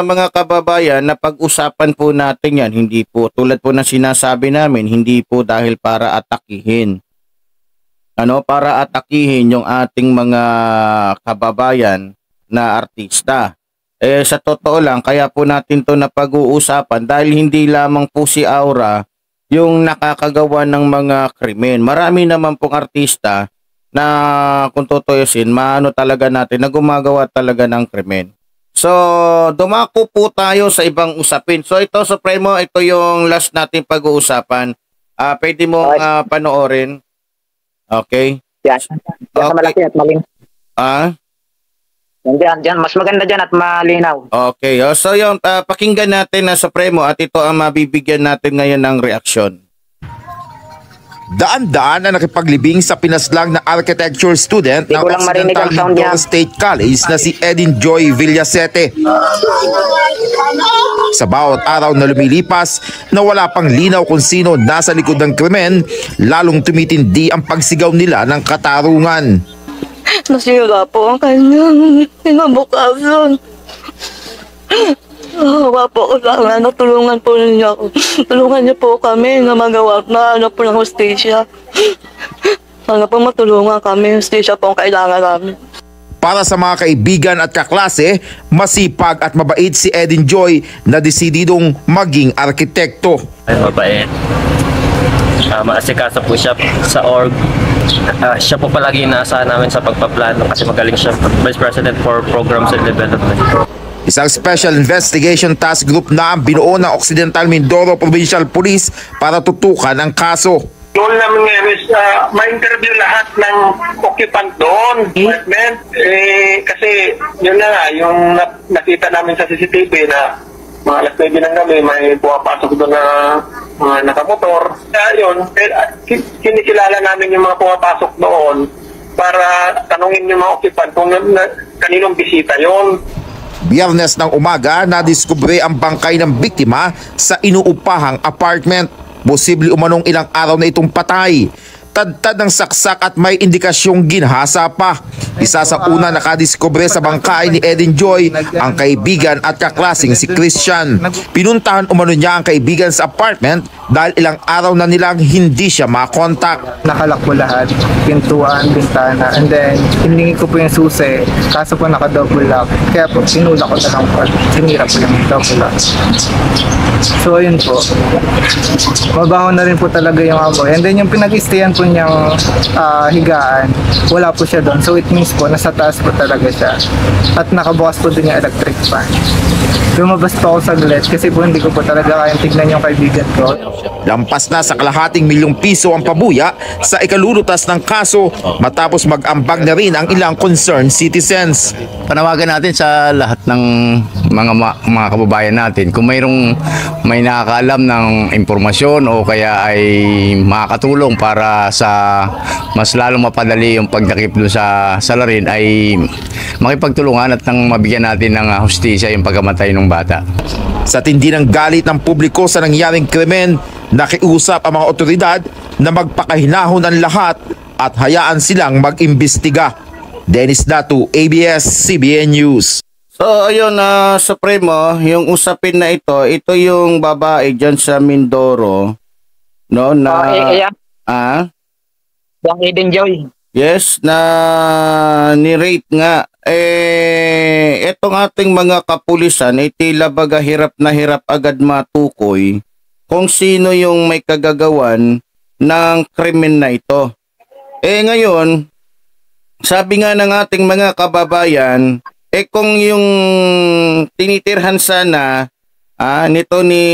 mga kababayan, na pag-usapan po natin yan, hindi po, tulad po na sinasabi namin, hindi po dahil para atakihin. Para atakihin yung ating mga kababayan na artista. Sa totoo lang, kaya po natin to na pag-uusapan dahil hindi lamang po si Aura yung nakakagawa ng mga krimen. Marami naman pong artista na kung tutuusin, maano talaga natin na gumagawa talaga ng krimen. So, dumako po tayo sa ibang usapin. So, ito, Supremo, ito yung last natin pag-uusapan. Pwede mo panoorin. Okay? Yan. Okay. Malaki at malinaw. Diyan, mas maganda dyan at malinaw. Okay. So, yung pakinggan natin na Supremo at ito ang mabibigyan natin ngayon ng reaksyon. Daan-daan na nakipaglibing sa pinaslang na architecture student ng Occidental Mindoro State College na si Edin Joy Villasete. Sa bawat araw na lumilipas na wala pang linaw kung sino nasa likod ng krimen, lalong tumitindi ang pagsigaw nila ng katarungan. Nasira po ang kanyang kinabukasan. Hawa po ko sana, tulungan po ninyo ako. Tulungan niyo po kami na magawa na po ng hustisya. Sana po matulungan kami, hustisya po ang kailangan namin. Para sa mga kaibigan at kaklase, masipag at mabait si Edin Joy na desididong maging arkitekto. Ay, mabait. Maasikaso po siya sa org. Siya po palagi inaasahan namin sa pagpaplano kasi magaling siya, Vice President for Programs and Development. Isang Special Investigation Task Group na ang binuo ng Occidental Mindoro Provincial Police para tutukan ang kaso. Goal namin ngayon is ma-interview lahat ng occupant doon. Kasi yun na nga, yung nakita namin sa CCTV na mga alas 9 ng gabi, may pumapasok doon na mga nakamotor. Kaya yun, kinikilala namin yung mga pumapasok doon para tanungin yung mga occupant kung kaninong bisita yon. Biyernes ng umaga, nadiskubre ang bangkay ng biktima sa inuupahang apartment. Posible umanong ilang araw na itong patay. Tadtad ng saksak at may indikasyong ginhasa pa. Isa sa una nakadiskubre sa bangkay ni Eden Joy ang kaibigan at kaklasing si Christian. Pinuntahan umano niya ang kaibigan sa apartment dahil ilang araw na nilang hindi siya makontak. Nakalak po lahat, pintuan, bintana, and then hiningi ko po yung susi, kaso po naka-double lock, kaya po sinula ko na lang po, sinira po yung double lock. So ayun po, mabaho na rin po talaga yung amoy, and then yung pinag-istayan po niyang higaan, wala po siya doon, so it means po nasa taas po talaga siya, at nakabukas po din yung electric fan. Lumabas pa ako saglit kasi po hindi ko po talaga kayang tignan yung kaibigan ko. Lampas na sa kalahating milyong piso ang pabuya sa ikalulutas ng kaso matapos mag-ambag na rin ang ilang concerned citizens. Panawagan natin sa lahat ng mga kababayan natin kung may nakakaalam ng impormasyon o kaya ay makakatulong para sa mas lalong mapadali yung pagdakip doon sa salarin ay makipagtulungan at nang mabigyan natin ng hustisya yung pagkamatay ng bata. Sa tindi ng galit ng publiko sa nangyaring krimen, nakiusap ang mga otoridad na magpakahinahon ang lahat at hayaan silang mag-imbestiga. Dennis Datu, ABS-CBN News. So ayun na Supremo, yung usapin na ito yung babae dyan sa Mindoro, no, na Yung Eden Joy. yes, na ni-rape nga. Etong ating mga kapulisan ay tila baga hirap na hirap agad matukoy kung sino yung may kagagawan ng krimen na ito. Ngayon, sabi nga ng ating mga kababayan, kung yung tinitirhan sana nito ni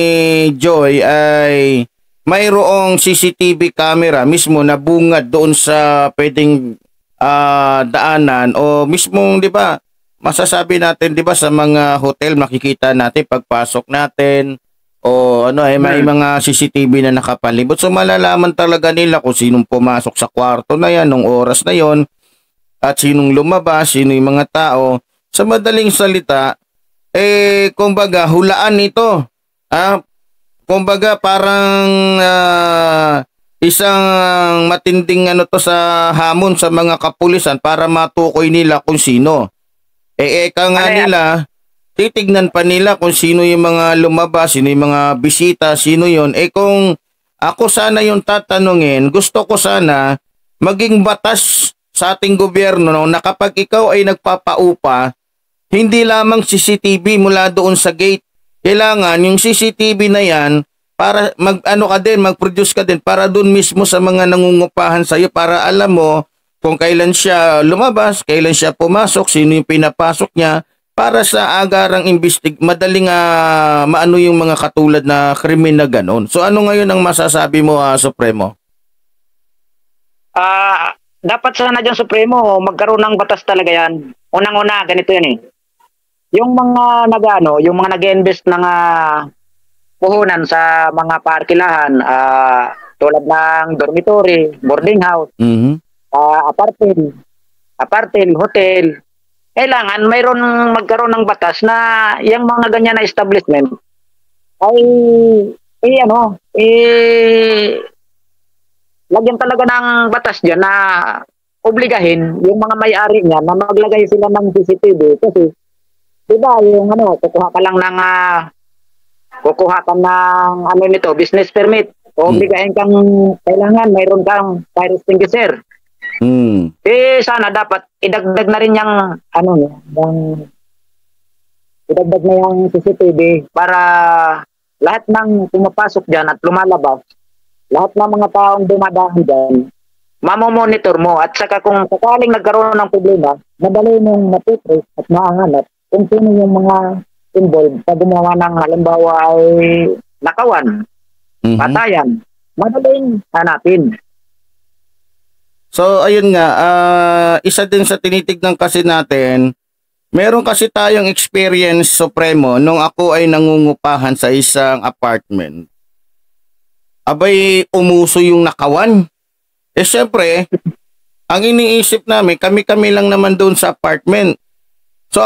Joy ay mayroong CCTV camera mismo na bungad doon sa pwedeng daanan o mismong, di ba, masasabi natin, di ba, sa mga hotel makikita natin pagpasok natin o may mga CCTV na nakapalibot. So malalaman talaga nila kung sinong pumasok sa kwarto na yan nung oras na yon at sinong lumabas, sino yung mga tao. Sa madaling salita, kumbaga hulaan ito. Kumbaga parang isang matinding to sa hamon sa mga kapulisan para matukoy nila kung sino. Eka nga nila, titignan pa nila kung sino yung mga lumabas, sino yung mga bisita, sino yon. Kung ako sana yung tatanungin, gusto ko sana maging batas sa ating gobyerno na kapag ikaw ay nagpapaupa, hindi lamang CCTV mula doon sa gate. Kailangan yung CCTV na yan para mag-produce ka din para doon mismo sa mga nangungupahan sa iyo para alam mo kung kailan siya lumabas, kailan siya pumasok, sino yung pinapasok niya para sa agarang madaling maano yung mga katulad na krimen na ganon. So ano ngayon ang masasabi mo, Supremo? Dapat sana dyan, Supremo, magkaroon ng batas talaga yan. Unang-una, ganito yan yung mga yung mga nag-invest ng puhunan sa mga parkilahan, tulad ng dormitory, boarding house, apartment, hotel, kailangan mayroon magkaroon ng batas na yung mga ganyan na establishment ay lagyan talaga ng batas dyan na obligahin yung mga may-ari niya na maglagay sila ng CCTV kasi diba yung kukuha ka ng nito, business permit. O obligahin kang kailangan mayroon kang fire extinguisher. Sana dapat idagdag na rin yung idagdag na yung CCTV para lahat ng pumapasok diyan at lumalabas, lahat ng mga taong dumadaan diyan, mamomonitor mo at saka kung sakaling nagkaroon ng problema, madali mong matutrace at mahanap kung sino yung mga involved sa gumawa ng halimbawa ay nakawan, patayan, madaling hanapin. So ayun nga, isa din sa tinitignan kasi natin, meron kasi tayong experience, Supremo, nung ako ay nangungupahan sa isang apartment. Abay, umuso yung nakawan. Syempre, ang iniisip namin, kami-kami lang naman doon sa apartment. So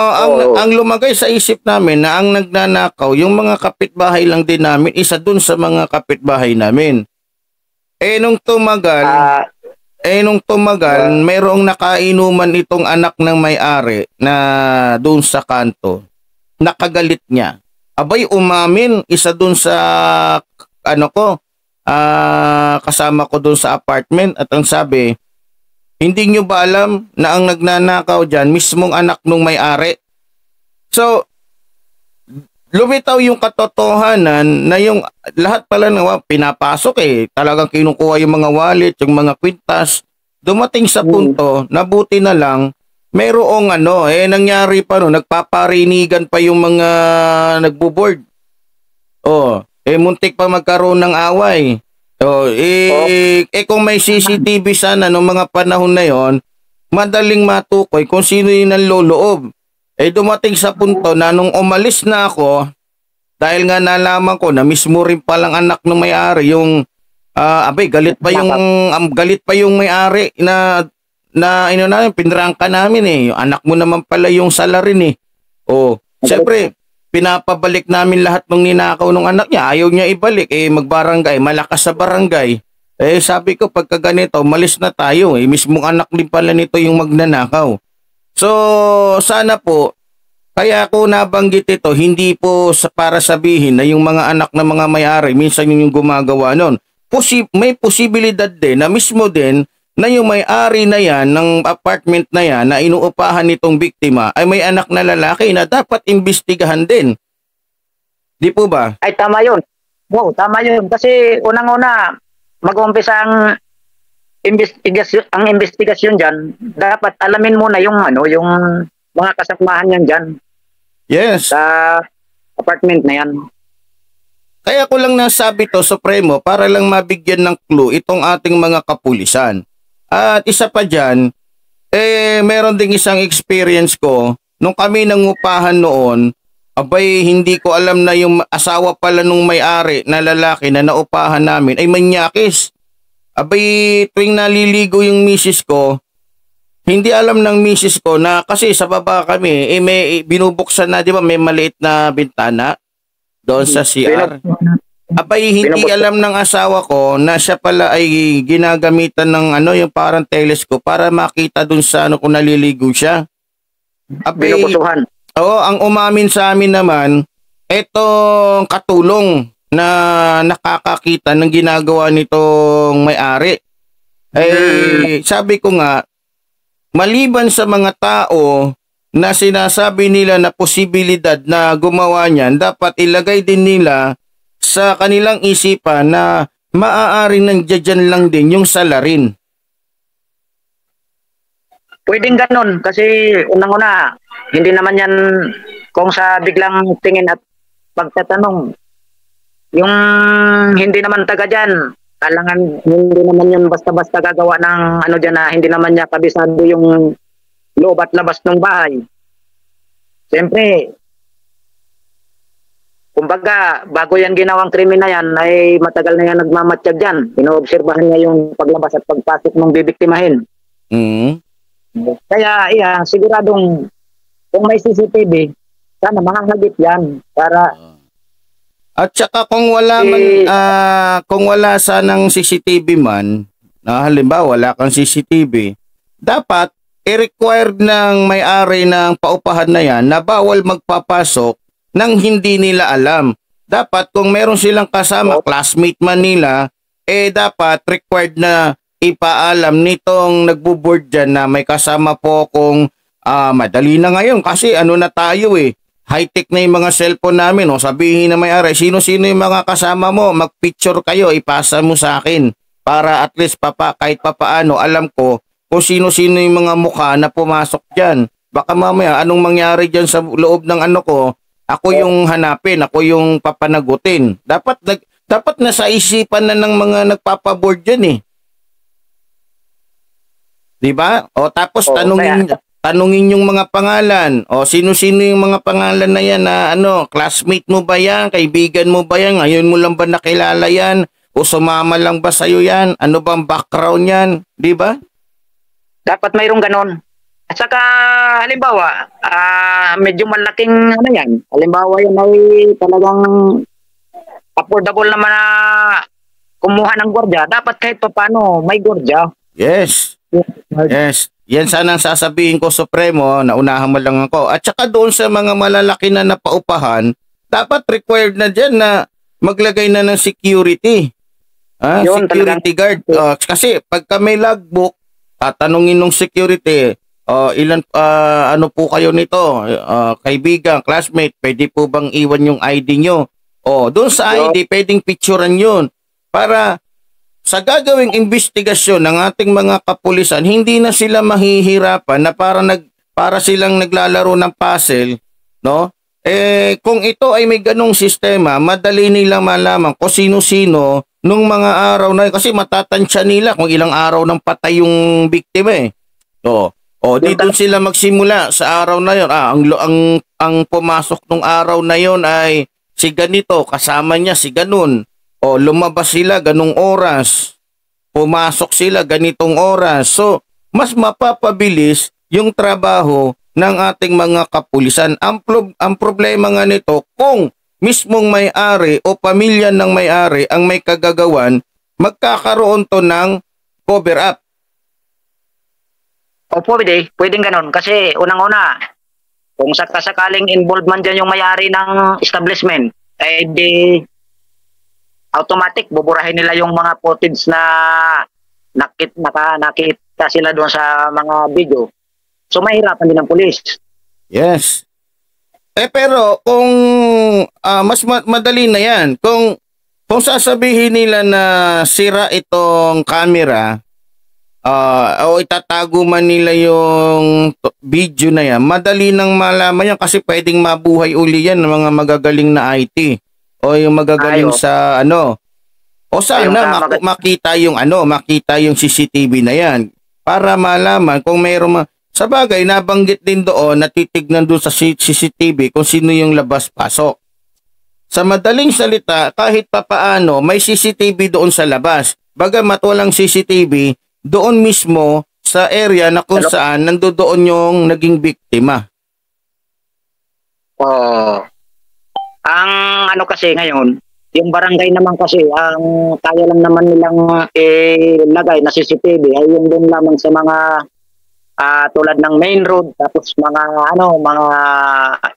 ang lumagay sa isip namin na ang nagnanakaw, yung mga kapitbahay lang din namin, isa doon sa mga kapitbahay namin. Nung tumagal, mayroong nakainuman itong anak ng may-ari na doon sa kanto. Nakagalit niya. Abay, umamin, isa doon sa kasama ko doon sa apartment, at ang sabi, hindi nyo ba alam na ang nagnanakaw dyan, mismong anak nung may-ari? So, lumitaw yung katotohanan na yung lahat pala na pinapasok talagang kinukuha yung mga wallet, yung mga kwintas. Dumating sa punto, nabuti na lang, mayroong nangyari pa nagpaparinigan pa yung mga nagbo-board. Muntik pa magkaroon ng away. Kung may CCTV sana noong mga panahon na yon, madaling matukoy kung sino yung nanloloob. Dumating sa punto na nung umalis na ako, dahil nga nalaman ko na mismo rin palang anak ng may-ari, yung galit pa yung may-ari na pinrangka namin yung anak mo naman pala yung salarin siyempre pinapabalik namin lahat ng ninakaw ng anak niya, ayaw niya ibalik, magbarangay, malakas sa barangay. Sabi ko, pagka ganito, malis na tayo, mismong anak din pala nito yung magnanakaw. So, sana po, kaya ako nabanggit ito, hindi po para sabihin na yung mga anak ng mga may-ari, minsan yung gumagawa nun. May posibilidad din na mismo din na yung may-ari na yan, ng apartment na yan, na inuupahan nitong biktima, ay may anak na lalaki na dapat imbestigahan din. Di po ba? Ay, tama yun. Wow, tama yun. Kasi unang-una, mag-umpisa ang investigasyon dyan, dapat alamin muna yung mga kasamahan yan dyan. Yes. Sa apartment na yan. Kaya ko lang nasabi to, Supremo, para lang mabigyan ng clue itong ating mga kapulisan. At isa pa dyan, meron ding isang experience ko, nung kami nangupahan noon, abay hindi ko alam na yung asawa pala nung may-ari na lalaki na naupahan namin ay manyakis. Abay tuwing naliligo yung misis ko, hindi alam ng misis ko na kasi sa baba kami, may binubuksan na, di ba, may maliit na bintana doon sa CR. Abay, hindi alam ng asawa ko na siya pala ay ginagamitan ng yung parang telescope para makita dun sa kung naliligo siya. Abay, ang umamin sa amin naman, etong katulong na nakakakita ng ginagawa nitong may-ari. Sabi ko nga, maliban sa mga tao na sinasabi nila na posibilidad na gumawa niyan, dapat ilagay din nila sa kanilang isipan na maaari nandiyan lang din yung salarin. Pwedeng ganun kasi unang-una, hindi naman yan kung sa biglang tingin at pagtatanong. Yung hindi naman taga dyan, kailangan hindi naman yun basta-basta gagawa ng dyan na hindi naman niya kabisado yung loob at labas ng bahay. Siyempre, kumbaga, bago yan ginawang krimen na yan, ay matagal na yan nagmamatsyag dyan. Inoobserbahan niya yung paglabas at pagpasok ng bibiktimahin. Kaya, siguradong kung may CCTV, sana makakagit yan para... At saka kung wala sanang CCTV man, na halimbawa wala kang CCTV, dapat i-required ng may-ari ng paupahan na yan na bawal magpapasok nang hindi nila alam. Dapat kung meron silang kasama, classmate man nila, dapat required na ipaalam nitong nagbo-board dyan na may kasama po kung madali na ngayon kasi na tayo high-tech na yung mga cellphone namin. Sabihin na may-ari, sino-sino yung mga kasama mo, mag-picture kayo, ipasa mo sa akin para at least kahit papaano alam ko kung sino-sino yung mga mukha na pumasok dyan. Baka mamaya anong mangyari dyan sa loob ng ko, ako yung hanapin, ako yung papanagutin. Dapat nasa isipan na ng mga nagpapaboard dyan Diba? Tapos tanungin yung mga pangalan. Sino-sino yung mga pangalan na yan na classmate mo ba yan? Kaibigan mo ba yan? Ngayon mo lang ba nakilala yan? O sumama lang ba sa'yo yan? Ano bang background yan? Diba? Dapat mayroong ganon. At saka, halimbawa, medyo malaking ano yan. Halimbawa, yan ay talagang affordable naman na kumuha ng gwardiya. Dapat kahit pa paano, may gwardiya. Yes. Yes. Yan sana ang sasabihin ko, Supremo, naunahan mo lang ako. At saka doon sa mga malalaki na napaupahan, dapat required na dyan na maglagay na ng security. Yun, Security guard. Kasi pagka may logbook, tatanungin ng security, ilan ano po kayo nito? Kaibigan, classmate, pwede po bang iwan yung ID nyo? Doon sa ID, pwedeng picturean yun. Para sa gagawing investigasyon ng ating mga kapulisan, hindi na sila mahihirapan na para silang naglalaro ng puzzle, no? Kung ito ay may ganong sistema, madali nilang malaman kung sino-sino nung mga araw na, kasi matatansya nila kung ilang araw nang patay yung biktima eh. Dito sila magsimula sa araw na yon. Ang pumasok nung araw na yon ay si ganito, kasama niya si ganun. Lumabas sila ganung oras. Pumasok sila ganitong oras. So, mas mapapabilis yung trabaho ng ating mga kapulisan. Ang problema nga nito, kung mismong may-ari o pamilya ng may-ari ang may kagagawan, magkakaroon to ng cover-up. Pwedeng ganun. Kasi unang-una, kung sakasakaling involved man dyan yung may-ari ng establishment, di automatic, buburahin nila yung mga footage na nakita sila doon sa mga video. So, mahirapan din ang pulis. Yes. Pero kung mas madali na yan, kung sasabihin nila na sira itong camera, o itatago man nila yung video na yan, madali nang malaman yan kasi pwedeng mabuhay uli yan ng mga magagaling na IT o yung magagaling sa ano. O sana makita yung CCTV na yan para malaman kung mayroong sa bagay, nabanggit din doon, natitignan doon sa CCTV kung sino yung labas-pasok. Sa madaling salita, kahit papaano, may CCTV doon sa labas. Bagamat walang CCTV, doon mismo sa area na kung saan nandoon yung naging biktima. Ang ano kasi ngayon, yung barangay naman kasi, ang kaya lang naman nilang lagay na CCTV ay yung doon lamang sa mga tulad ng main road, tapos mga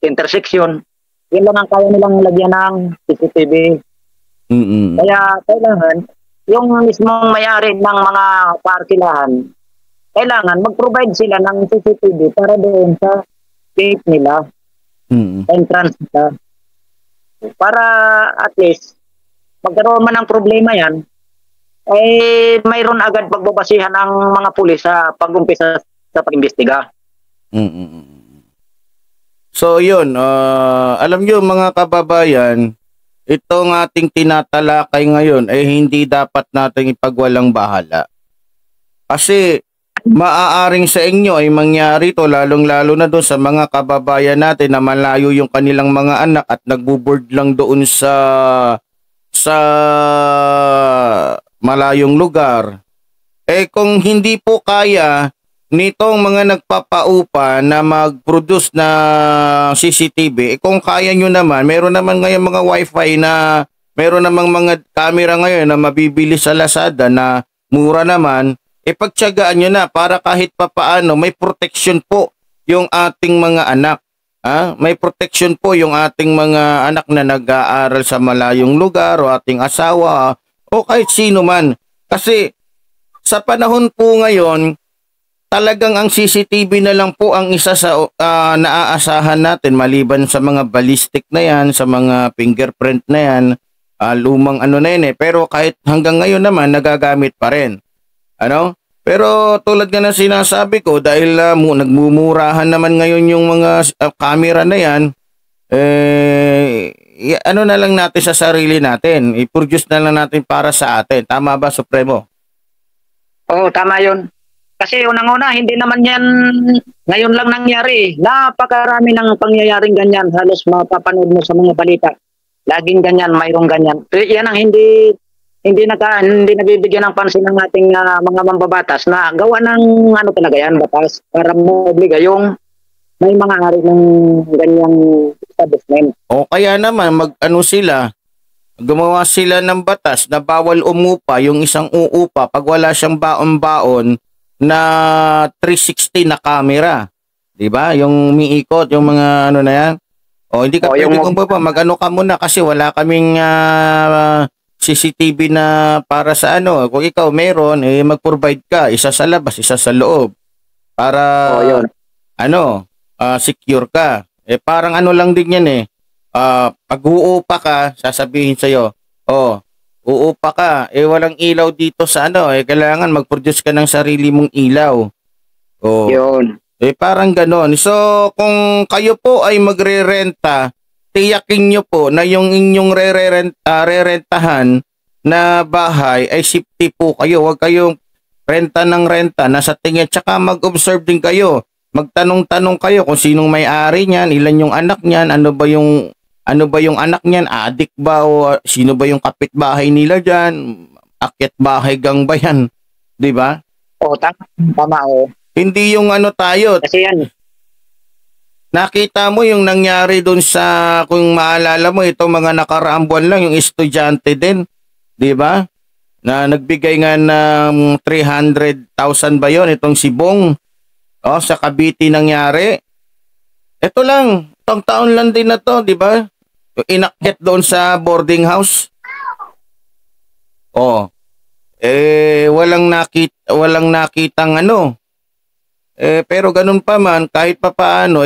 intersection. Yun lang ang kaya nilang lagyan ng CCTV. Kaya kailangan yung mismong may-ari ng mga parkilahan, kailangan mag-provide sila ng CCTV para doon sa gate nila, entrance nila. Para at least magkaroon man ng problema yan, mayroon agad pagbabasihan ng mga pulis sa pag-umpisa sa pag-imbestiga. So yun, alam nyo mga kababayan, itong ating tinatalakay ngayon ay hindi dapat nating ipagwalang bahala. Kasi maaaring sa inyo ay mangyari to, lalong-lalo na doon sa mga kababayan natin na malayo yung kanilang mga anak at nagbo-board lang doon sa malayong lugar. Kung hindi po kaya nitong mga nagpapaupa na mag-produce na CCTV, kung kaya nyo naman, meron naman ngayon mga wifi na, meron namang mga camera ngayon na mabibili sa Lazada na mura naman, pagtiyagaan nyo na para kahit papaano may protection po yung ating mga anak. May protection po yung ating mga anak na nag-aaral sa malayong lugar o ating asawa o kahit sino man. Kasi sa panahon po ngayon, talagang ang CCTV na lang po ang isa sa naaasahan natin maliban sa mga ballistic na yan, sa mga fingerprint na yan, lumang ano na yan pero kahit hanggang ngayon naman nagagamit pa rin. Pero tulad nga na sinasabi ko, dahil nagmumurahan naman ngayon yung mga camera na yan, ano na lang natin sa sarili natin, i-produce na lang natin para sa atin. Tama ba, Supremo? Oo, tama yun. Kasi unang-una, hindi naman yan ngayon lang nangyari. Napakarami ng pangyayaring ganyan. Halos mapapanood mo sa mga balita. Laging ganyan, mayroong ganyan. Yan ang hindi hindi nabibigyan ng pansin ng ating mga mambabatas na gawa ng ano talaga yan, batas para mobliga yung may mga ari ng ganyang establishment. O kaya naman mag-ano sila, gumawa sila ng batas na bawal umupa yung isang uupa pag wala siyang baon-baon na 360 na camera. 'Di ba? Yung umiikot, yung mga ano na yan. O hindi ka pwede kung mag-ano ka muna kasi wala kaming CCTV na para sa ano. Kung ikaw meron, mag-provide ka, isa sa labas, isa sa loob. Para secure ka. Parang ano lang din yan pag uupa ka, sasabihin sa'yo, uupa ka, walang ilaw dito sa kailangan mag-produce ka ng sarili mong ilaw. Yun. Parang ganon. So, kung kayo po ay magre-renta, tiyakin nyo po na yung inyong re-rentahan na bahay ay safety po kayo. Huwag kayong renta ng renta, nasa tingin. Tsaka mag-observe din kayo. Magtanong-tanong kayo kung sinong may-ari niyan, ilan yung anak niyan, ano ba yung anak niyan, adik ba o sino ba yung kapitbahay nila diyan, akyat bahay gang ba yan, 'di ba? Tama. Hindi yung tayo. Kasi yan. Nakita mo yung nangyari doon sa, kung maalala mo, itong mga nakaraang buwan lang, yung estudyante din, 'di ba? Na nagbigay nga ng 300,000 ba yun, itong si Bong. Sa Cavite nangyari. Ito lang, itong taon lang din na to, di ba? Inakyat doon sa boarding house. Walang nakitang pero ganun pa man, kahit pa paano,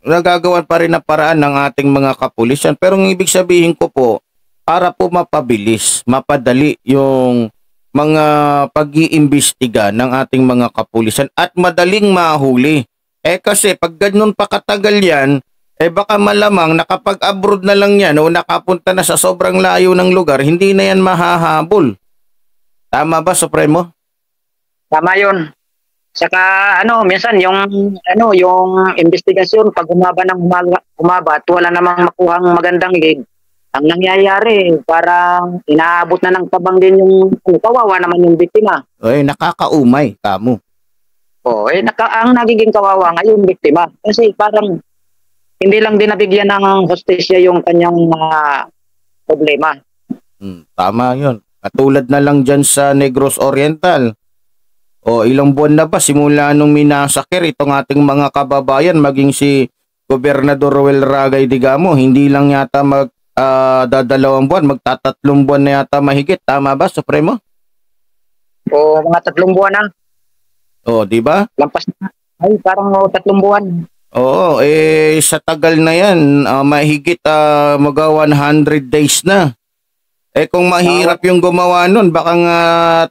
nagagawan pa rin na paraan ng ating mga kapulisan. Pero ang ibig sabihin ko po, para po mapabilis, mapadali yung mga pag-iimbestiga ng ating mga kapulisan at madaling mahuli. Kasi pag ganun pa katagal yan, baka malamang nakapag-abroad na lang yan o nakapunta na sa sobrang layo ng lugar, hindi na yan mahahabol. Tama ba, Supremo? Tama yun. Saka minsan yung investigasyon pag humaba at wala namang makuhang magandang gig, ang nangyayari parang inaabot na ng tabang din yung kawawa naman yung biktima. Nakakaumay kamo. Ang nagiging kawawa nga yung biktima kasi parang hindi lang din nabigyan ng hustisya yung kanyang problema. Tama yun. Katulad na lang dyan sa Negros Oriental. Ilang buwan na ba simula nung minasakir itong ating mga kababayan, maging si Gobernador Roel Ragay Digamo, hindi lang yata dadalawang buwan, magtatatlong buwan na yata mahigit. Tama ba, Supremo? Mga 3 buwan na. Di ba? Lampas na. Parang 3 buwan. Sa tagal na yan, mahigit mga 100 days na. Kung mahirap yung gumawa nun, baka nga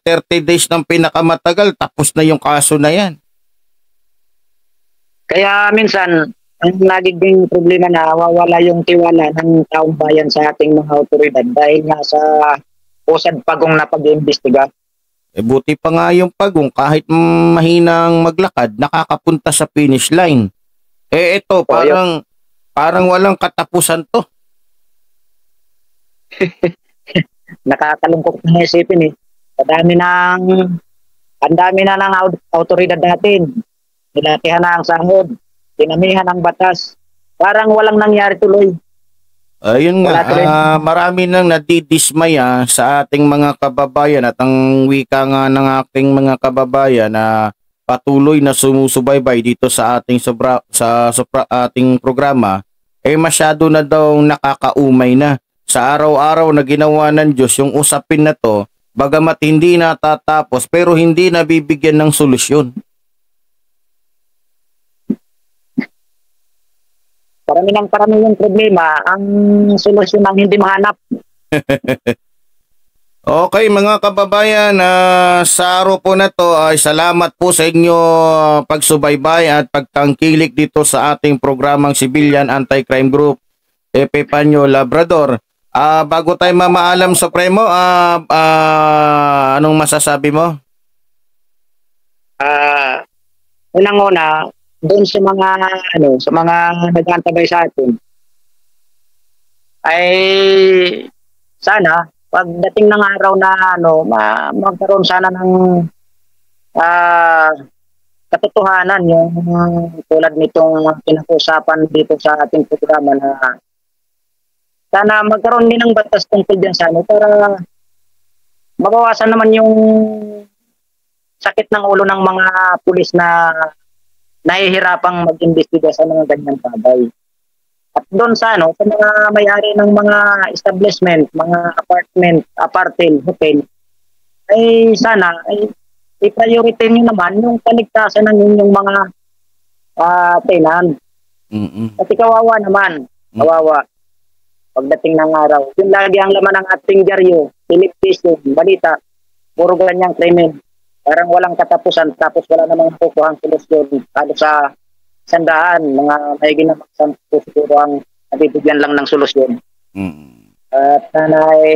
30 days ng pinakamatagal, tapos na yung kaso na yan. Kaya minsan, ang nagiging problema na wawala yung tiwala ng taong bayan sa ating mga otoridad dahil nga sa usad pagong na pag-iimbestiga. Buti pa nga yung pagong, kahit mahinang maglakad, nakakapunta sa finish line. Ito, parang walang katapusan to. Nakakalungkot na isipin Ang dami na ng autoridad natin. Nilatihan na ang sahod. Dinamihan ang batas. Parang walang nangyari tuloy. Ayun nga, marami nang nadidismaya sa ating mga kababayan at ang wika nga ng ating mga kababayan na patuloy na sumusubaybay dito sa ating ating programa masyado na daw nakakaumay na. Sa araw-araw na ginawa ng Diyos yung usapin na to, bagamat hindi natatapos pero hindi nabibigyan ng solusyon. Parami yung problema, ang solusyon ang hindi mahanap. Okay mga kababayan, sa araw po na to ay salamat po sa inyo pagsubaybay at pagtangkilik dito sa ating programang Civilian Anti-Crime Group Epipanyo Labrador. Bago tayo mamaalam, Supremo, anong masasabi mo? Unang-una, doon sa mga nag-aantabay sa atin, ay sana pagdating ng araw na ano, magkaroon sana ng katotohanan yung tulad nitong pinag-usapan dito sa ating programa na sana magkaroon din ng batas tungkol dyan sa ano para mabawasan naman yung sakit ng ulo ng mga pulis na nahihirapang mag-imbestiga sa mga ganyang bagay. At doon sa ano, sa mga may-ari ng mga establishment, mga apartment, hotel, ay sana ay i-priority nyo naman yung kaligtasan ng inyong mga tenant. Kasi kawawa naman, kawawa. Pagdating ng araw, yun lagi ang laman ng ating dyaryo, television, balita, puro ganyang krimen. Parang walang katapusan, tapos wala namang kukuhang solusyon. Lalo sa sandaan, mga may ginamaksang siguro ang nabibigyan lang ng solusyon. At sana'y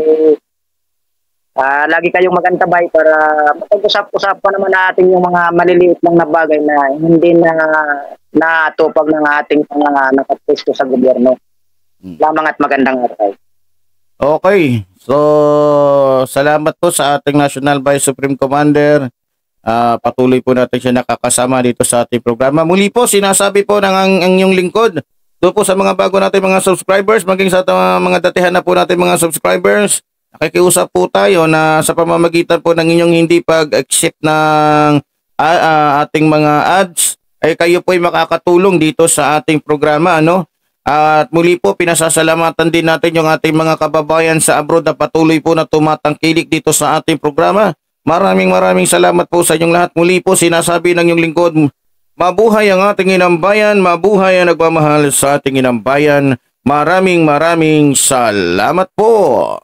lagi kayong magantabay para mapag-usap-usapan naman natin yung mga maliliit lang na bagay na hindi na natupag ng ating mga nakapwesto sa gobyerno. Lamang at magandang araw. Okay. So, salamat po sa ating National Vice Supreme Commander. Patuloy po natin siya nakakasama dito sa ating programa. Muli po, sinasabi po ng ang inyong lingkod. Doon po sa mga bago natin mga subscribers, maging sa mga datihan na po natin mga subscribers, nakikiusap po tayo na sa pamamagitan po ng inyong hindi pag-accept ng ating mga ads, ay kayo po ay makakatulong dito sa ating programa, ano? At muli po, pinasasalamatan din natin yung ating mga kababayan sa abroad na patuloy po na tumatangkilik dito sa ating programa. Maraming salamat po sa inyong lahat. Muli po, sinasabi ng inyong lingkod, mabuhay ang ating inambayan, mabuhay ang nagmamahal sa ating inambayan. Maraming salamat po.